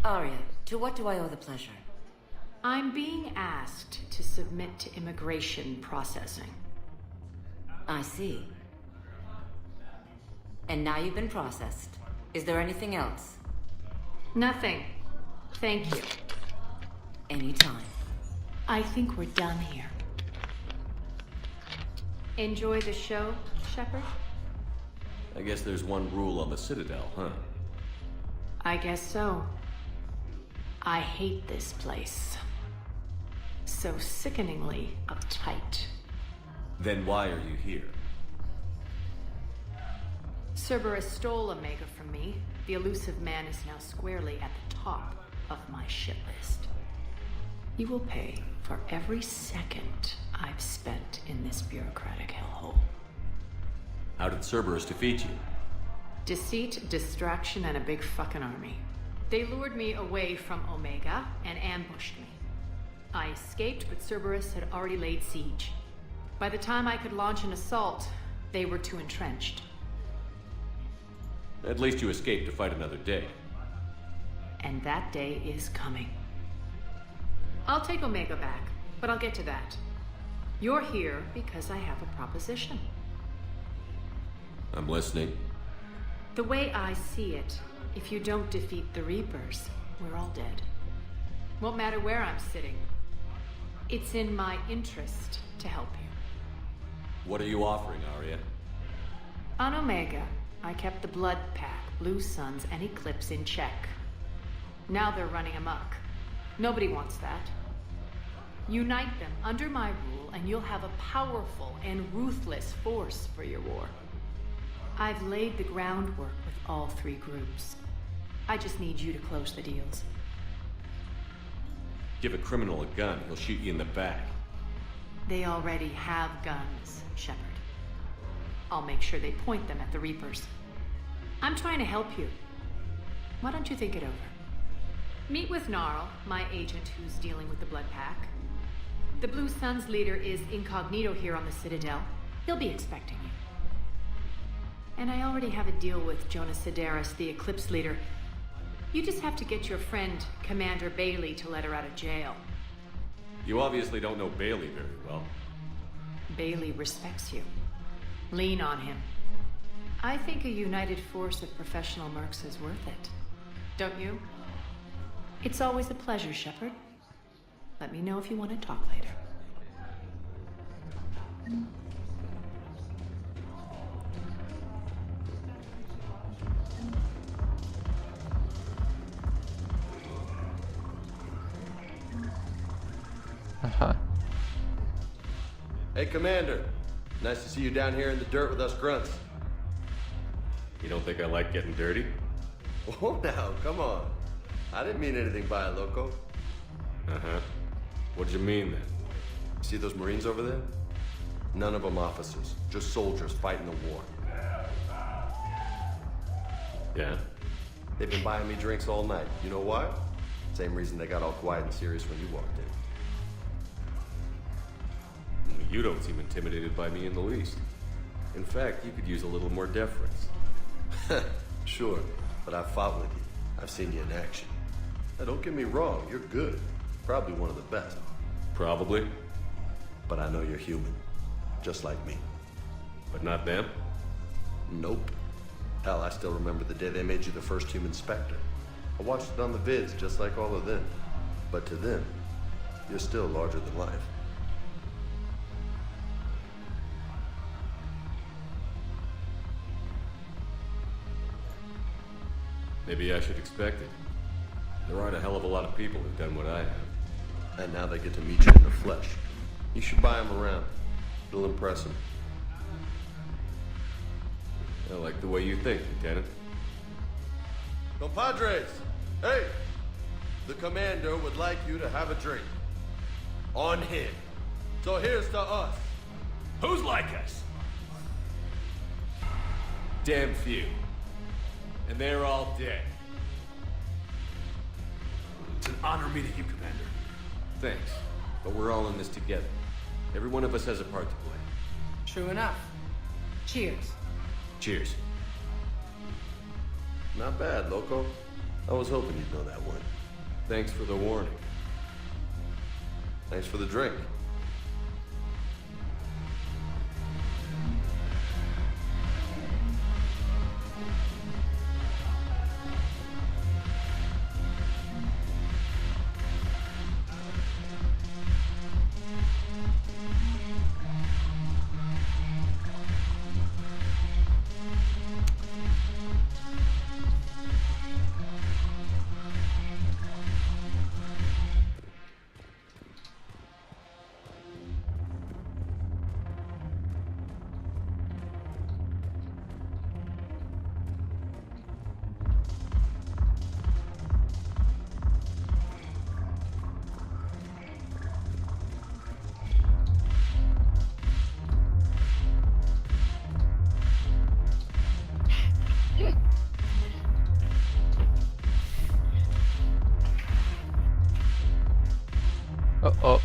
Arya, to what do I owe the pleasure?
I'm being asked to submit to immigration processing.
I see. And now you've been processed. Is there anything else?
Nothing. Thank you.
Anytime.
I think we're done here. Enjoy the show, Shepard?
I guess there's one rule on the Citadel, huh?
I guess so. I hate this place. So sickeningly uptight.
Then why are you here?
Cerberus stole Omega from me. The elusive man is now squarely at the top of my shit list. He will pay for every second I've spent in this bureaucratic hellhole.
How did Cerberus defeat you?
Deceit, distraction, and a big fucking army. They lured me away from Omega and ambushed me. I escaped, but Cerberus had already laid siege. By the time I could launch an assault, they were too entrenched.
At least you escaped to fight another day.
And that day is coming. I'll take Omega back, but I'll get to that. You're here because I have a proposition.
I'm listening.
The way I see it, if you don't defeat the Reapers, we're all dead. Won't matter where I'm sitting. It's in my interest to help you.
What are you offering, Arya?
On Omega, I kept the Blood Pack, Blue Suns, and Eclipse in check. Now they're running amok. Nobody wants that. Unite them under my rule, and you'll have a powerful and ruthless force for your war. I've laid the groundwork with all three groups. I just need you to close the deals.
Give a criminal a gun, he'll shoot you in the back.
They already have guns, Shepard. I'll make sure they point them at the Reapers. I'm trying to help you. Why don't you think it over? Meet with Gnarl, my agent who's dealing with the Blood Pack. The Blue Suns leader is incognito here on the Citadel. He'll be expecting you. And I already have a deal with Jonas Sedaris, the Eclipse leader. You just have to get your friend, Commander Bailey, to let her out of jail.
You obviously don't know Bailey very well.
Bailey respects you. Lean on him. I think a united force of professional mercs is worth it. Don't you? It's always a pleasure, Shepard. Let me know if you want to talk later.
Hey, Commander. Nice to see you down here in the dirt with us grunts.
You don't think I like getting dirty?
Oh, now, come on. I didn't mean anything by it, Loco.
Uh-huh. What'd you mean, then?
See those Marines over there? None of them officers, just soldiers fighting the war.
Yeah?
They've been buying me drinks all night. You know why? Same reason they got all quiet and serious when you walked in.
You don't seem intimidated by me in the least.
In fact, you could use a little more deference. Sure, but I've fought with you. I've seen you in action. Now, don't get me wrong, you're good. Probably one of the best.
Probably.
But I know you're human. Just like me.
But not them?
Nope. Hell, I still remember the day they made you the first human Spectre. I watched it on the vids, just like all of them. But to them, you're still larger than life.
Maybe I should expect it. There aren't a hell of a lot of people who've done what I have.
And now they get to meet you in the flesh. You should buy them around. It'll impress them.
I like the way you think, Lieutenant.
Compadres! Hey! The commander would like you to have a drink. On him. So here's to us.
Who's like us? Damn few. And they're all dead.
It's an honor meeting you, Commander.
Thanks. But we're all in this together. Every one of us has a part to play.
True enough. Cheers.
Cheers.
Not bad, Loco. I was hoping you'd know that one.
Thanks for the warning.
Thanks for the drink.
Uh-oh.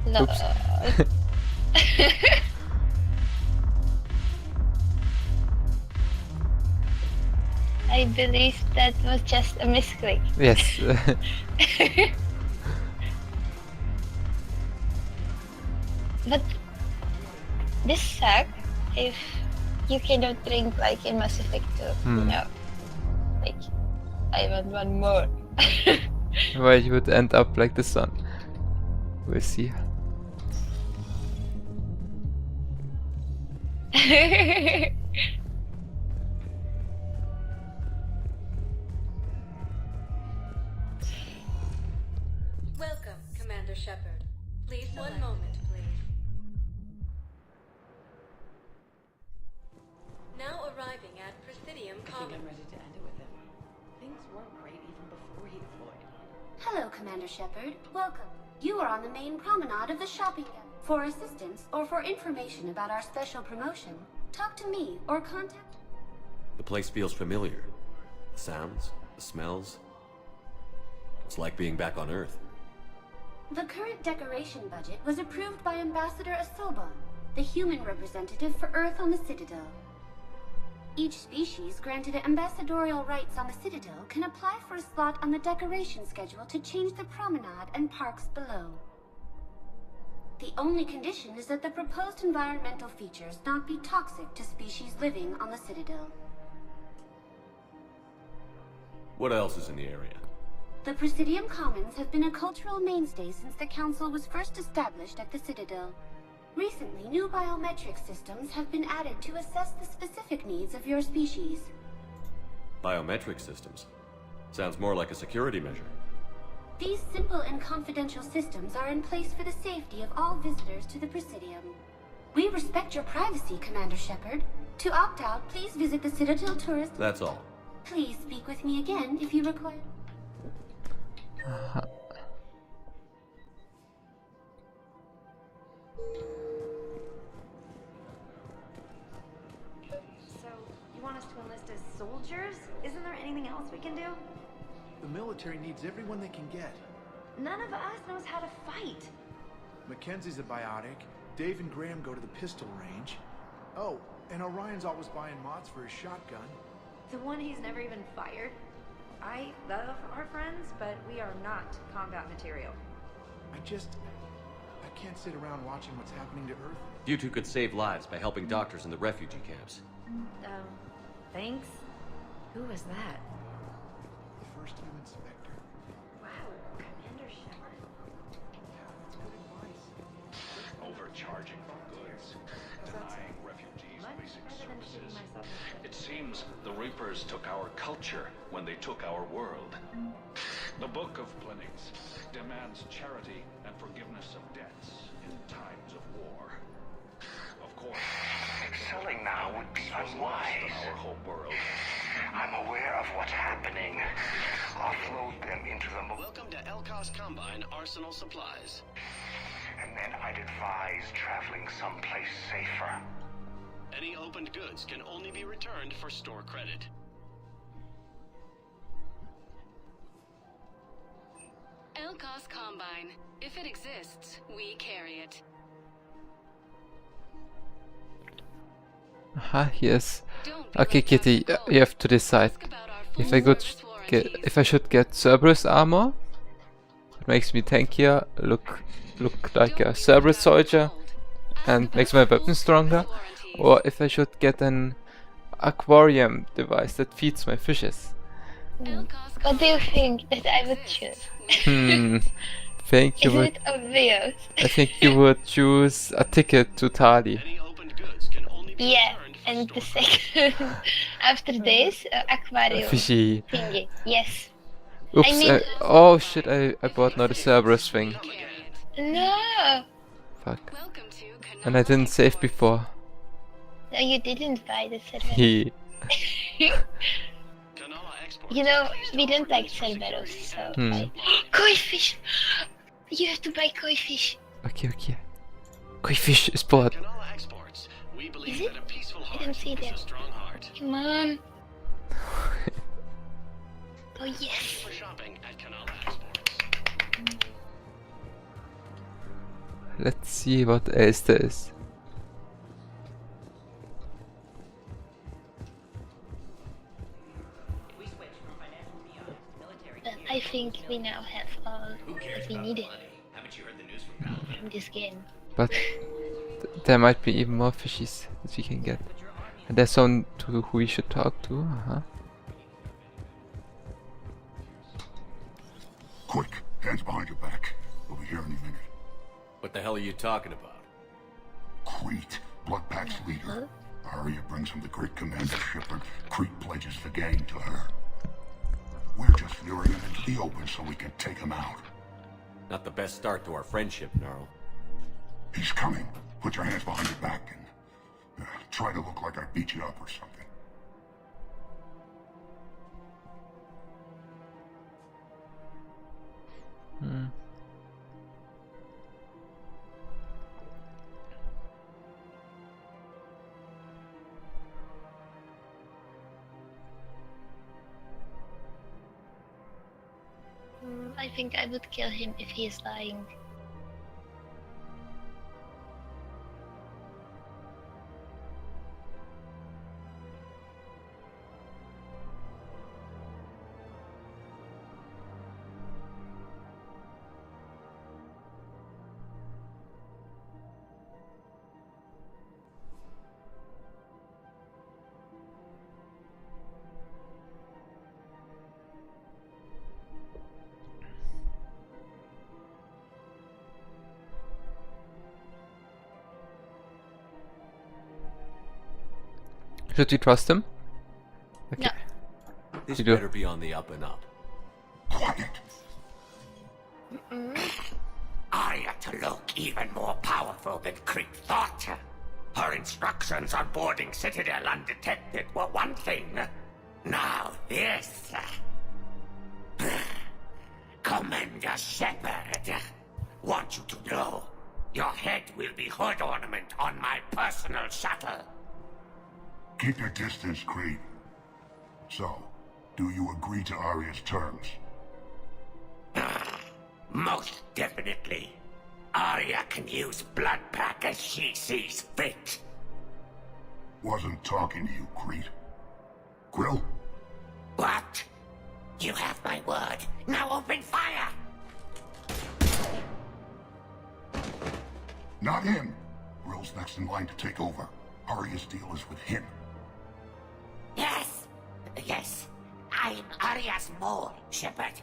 No.
Oops.
I believe that was just a misclick.
Yes.
But this sucks if you cannot drink like in Mass Effect 2, you know. Like, I want one more.
Well, you would end up like the sun. We'll see.
Welcome, Commander Shepard. Please, one moment, please. Now arriving at Presidium
I think
Commons.
I'm ready to end it with him. Things weren't great even before he deployed.
Hello, Commander Shepard. Welcome. You are on the main promenade of the shopping gallery. For assistance or for information about our special promotion, talk to me or contact...
The place feels familiar. The sounds, the smells. It's like being back on Earth.
The current decoration budget was approved by Ambassador Asobon, the human representative for Earth on the Citadel. Each species granted ambassadorial rights on the Citadel can apply for a slot on the decoration schedule to change the promenade and parks below. The only condition is that the proposed environmental features not be toxic to species living on the Citadel.
What else is in the area?
The Presidium Commons have been a cultural mainstay since the Council was first established at the Citadel. Recently, new biometric systems have been added to assess the specific needs of your species.
Biometric systems. Sounds more like a security measure.
These simple and confidential systems are in place for the safety of all visitors to the Presidium. We respect your privacy, Commander Shepard. To opt out, please visit the Citadel Tourist...
That's all.
Please speak with me again if you require...
So, you want us to enlist as soldiers? Isn't there anything else we can do?
The military needs everyone they can get.
None of us knows how to fight.
Mackenzie's a biotic. Dave and Graham go to the pistol range. Oh, and Orion's always buying mods for his shotgun.
The one he's never even fired. I love our friends, but we are not combat material.
I can't sit around watching what's happening to Earth.
You two could save lives by helping doctors in the refugee camps.
Thanks. Who was that?
The first human Spectre.
Wow, Commander Shepard.
That's good advice.
Overcharging for goods, denying refugees basic services. It seems the Reapers took our culture when they took our world. The Book of Plenings demands charity and forgiveness of debts in times of war. Of course,
Selling now would be unwise.
in our home world.
I'm aware of what's happening. Offload them into the...
Welcome to Elkos Combine Arsenal Supplies.
And then I'd advise traveling someplace safer.
Any opened goods can only be returned for store credit.
Elkos Combine. If it exists, we carry it.
Aha, yes. Okay, Kitty, you have to decide if I should get Cerberus armor. It makes me tankier, look like a Cerberus soldier, and makes my weapon stronger, or if I should get an aquarium device that feeds my fishes.
What do you think that I would choose?
Think you
Isn't
would.
it obvious?
I think you would choose a ticket to Tali.
Yeah, and the second after this aquarium
Fishy.
thingy. Yes.
Oops!
I mean,
oh shit! I bought not a Cerberus thing.
no.
Fuck. And I didn't save before.
No, you didn't buy the Cerberus.
He.
You know, we don't like Cerberus, so... Koi fish! You have to buy koi fish.
Okay. Koi fish is bought.
Is it? I didn't see that. Come on. Oh yes.
Let's see what else there is.
I think we now have all that we needed from this game.
But there might be even more fishies that we can get. And there's someone who we should talk to.
Quick, hands behind your back. We'll be here any minute.
What the hell are you talking about?
Crete, Bloodpack's leader. Arya brings him the great Commander Shepard. Crete pledges the gang to her. We're just luring him into the open so we can take him out.
Not the best start to our friendship, Gnarl.
He's coming. Put your hands behind your back and try to look like I beat you up or something.
I think I would kill him if he is lying.
Should we trust him? Okay.
No.
This
You do.
better be on the up and up.
Quiet.
Arya to look even more powerful than Crete thought. Her instructions on boarding Citadel undetected were one thing. Now this. Commander Shepard, want you to know, your head will be hood ornament on my personal shuttle.
Keep your distance, Crete. So, do you agree to Arya's terms?
Most definitely. Arya can use Bloodpack as she sees fit.
Wasn't talking to you, Crete. Grill?
What? You have my word. Now open fire!
Not him. Grill's next in line to take over. Arya's deal is with him.
Yes. Yes. I'm Arya's mole, Shepard.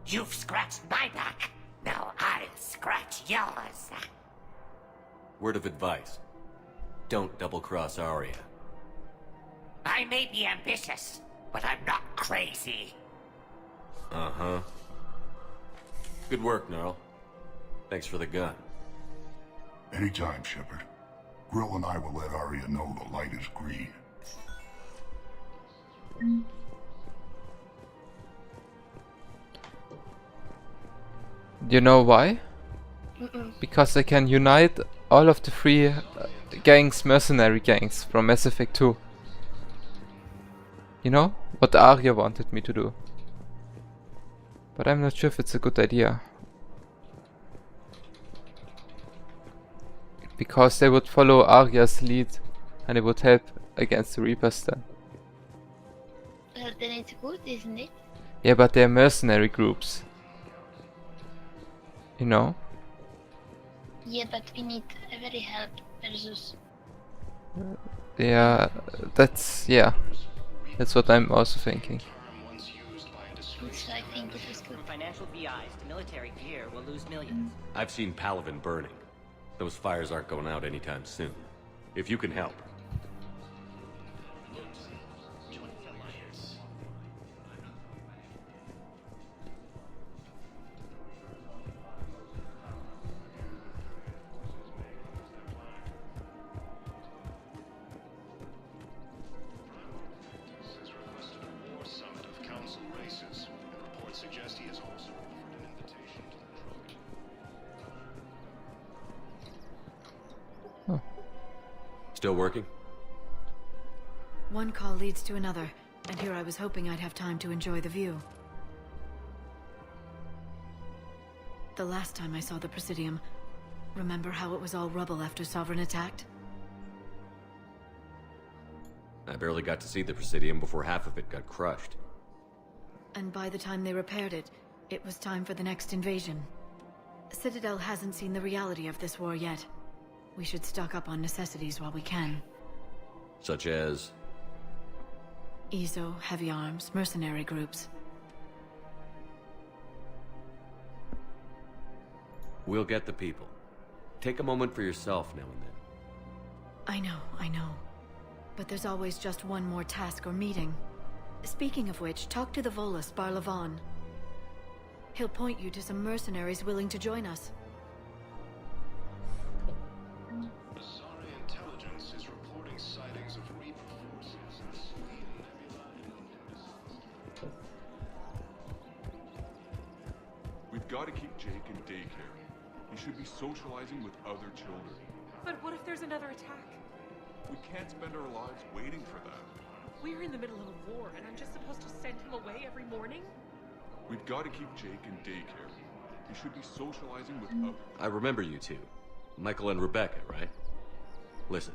You've scratched my back. Now I'll scratch yours.
Word of advice. Don't double-cross Arya.
I may be ambitious, but I'm not crazy.
Uh-huh. Good work, Gnarl. Thanks for the gun.
Anytime, Shepard. Grill and I will let Arya know the light is green.
You know why? Because they can unite all of the three gangs, mercenary gangs from Mass Effect 2. You know? What Arya wanted me to do. But I'm not sure if it's a good idea. Because they would follow Arya's lead and it would help against the Reapers then.
Well, then it's good, isn't it?
Yeah, but they're mercenary groups. You know?
Yeah, but we need every help versus...
Yeah, that's what I'm also thinking.
So I think it was good.
Financial VIs to military gear will lose millions.
I've seen Palaven burning. Those fires aren't going out anytime soon. If you can help. Still working?
One call leads to another, and here I was hoping I'd have time to enjoy the view. The last time I saw the Presidium, remember how it was all rubble after Sovereign attacked?
I barely got to see the Presidium before half of it got crushed.
And by the time they repaired it, it was time for the next invasion. Citadel hasn't seen the reality of this war yet. We should stock up on necessities while we can.
Such as?
ESO, heavy arms, mercenary groups.
We'll get the people. Take a moment for yourself now and then.
I know. But there's always just one more task or meeting. Speaking of which, talk to the Volus, Barlavan. He'll point you to some mercenaries willing to join us.
Asari intelligence is reporting sightings of Reaper forces in Sweden Nebula.
We've got to keep Jake in daycare. He should be socializing with other children.
But what if there's another attack?
We can't spend our lives waiting for that.
We're in the middle of a war, and I'm just supposed to send him away every morning?
We've got to keep Jake in daycare. He should be socializing with other...
I remember you two. Michael and Rebecca, right? Listen,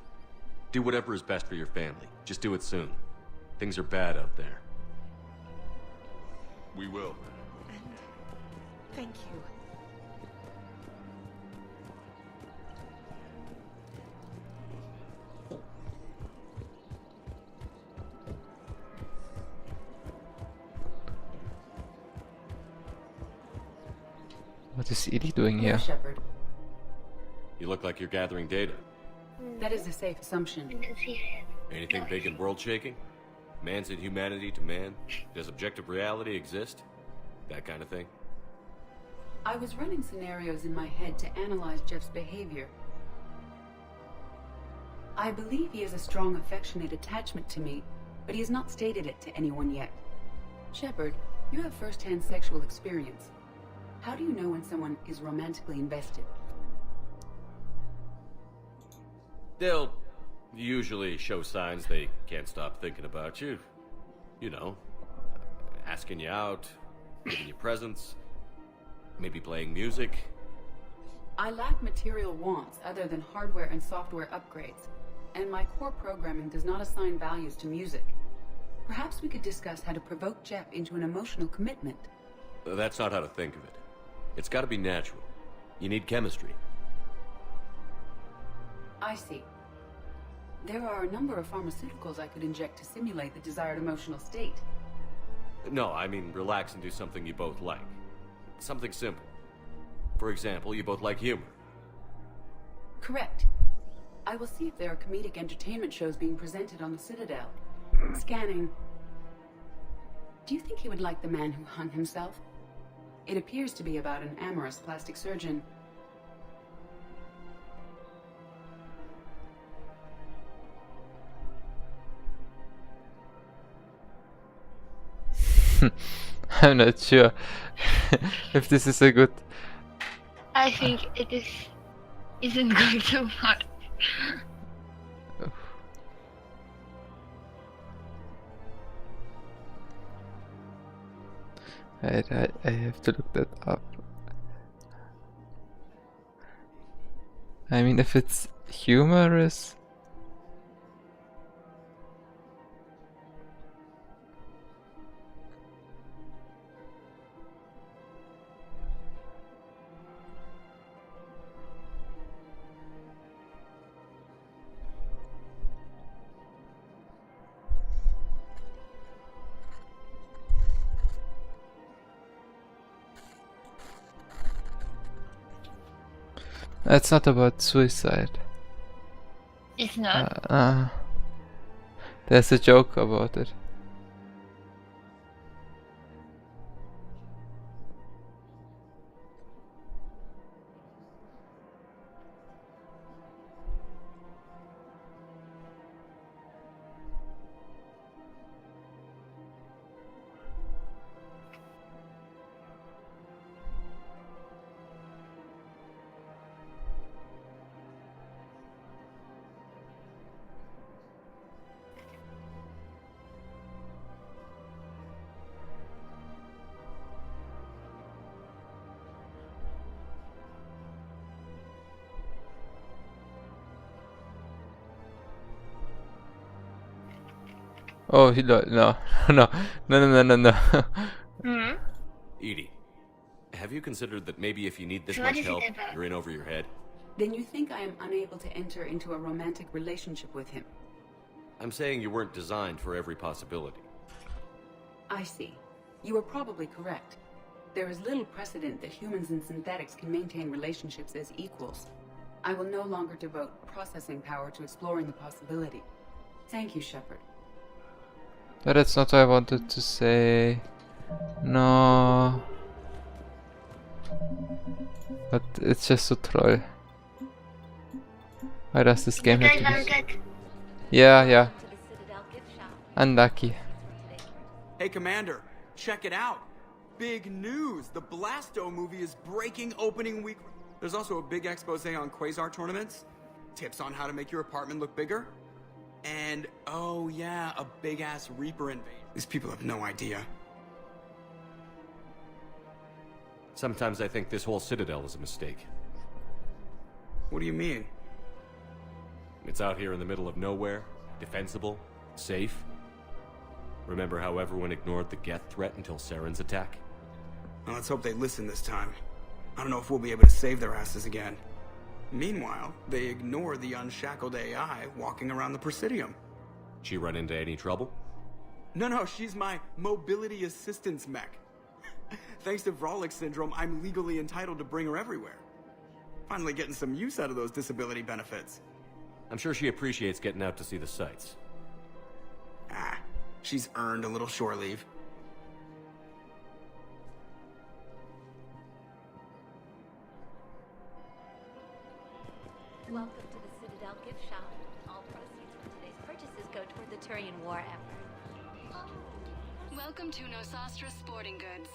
do whatever is best for your family. Just do it soon. Things are bad out there.
We will.
And thank you.
What is Edie doing here?
Shepard.
You look like you're gathering data.
That is a safe assumption.
Anything big and world-shaking? Man's inhumanity to man? Does objective reality exist? That kind of thing?
I was running scenarios in my head to analyze Jeff's behavior. I believe he has a strong affectionate attachment to me, but he has not stated it to anyone yet. Shepard, you have first-hand sexual experience. How do you know when someone is romantically invested?
They'll usually show signs they can't stop thinking about you. You know, asking you out, giving you presents, maybe playing music.
I lack material wants other than hardware and software upgrades, and my core programming does not assign values to music. Perhaps we could discuss how to provoke Jeff into an emotional commitment.
That's not how to think of it. It's got to be natural. You need chemistry.
I see. There are a number of pharmaceuticals I could inject to simulate the desired emotional state.
No, I mean relax and do something you both like. Something simple. For example, you both like humor.
Correct. I will see if there are comedic entertainment shows being presented on the Citadel. Scanning. Do you think he would like The Man Who Hung Himself? It appears to be about an amorous plastic surgeon.
I'm not sure if this is a good...
I think it isn't going to work.
I have to look that up. I mean, if it's humorous... It's not about suicide.
It's not?
There's a joke about it. Oh, no.
Edie, have you considered that maybe if you need this
So
much
what is it
help,
about?
you're in over your head?
Then you think I am unable to enter into a romantic relationship with him?
I'm saying you weren't designed for every possibility.
I see. You are probably correct. There is little precedent that humans and synthetics can maintain relationships as equals. I will no longer devote processing power to exploring the possibility. Thank you, Shepard.
But that's not what I wanted to say. No. But it's just so troll. Why does this game have to be... Yeah. Unlucky.
Hey, Commander, check it out. Big news! The Blasto movie is breaking opening week. There's also a big expose on Quasar tournaments. Tips on how to make your apartment look bigger. And, oh yeah, a big-ass Reaper invasion. These people have no idea.
Sometimes I think this whole Citadel is a mistake.
What do you mean?
It's out here in the middle of nowhere, defensible, safe. Remember how everyone ignored the Geth threat until Saren's attack?
Well, let's hope they listen this time. I don't know if we'll be able to save their asses again. Meanwhile, they ignore the unshackled AI walking around the Presidium.
She run into any trouble?
No, she's my mobility assistance mech. Thanks to Vrolic syndrome, I'm legally entitled to bring her everywhere. Finally getting some use out of those disability benefits.
I'm sure she appreciates getting out to see the sights.
She's earned a little shore leave.
Welcome to the Citadel gift shop. All proceeds from today's purchases go toward the Turian war effort.
Welcome to Nosastra Sporting Goods.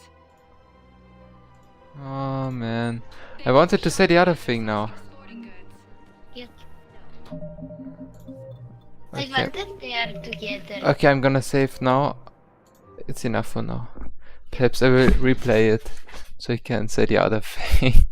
Oh man. I wanted to say the other thing now.
Yep. I wanted they are together.
Okay, I'm gonna save now. It's enough for now. Perhaps I will replay it so I can say the other thing.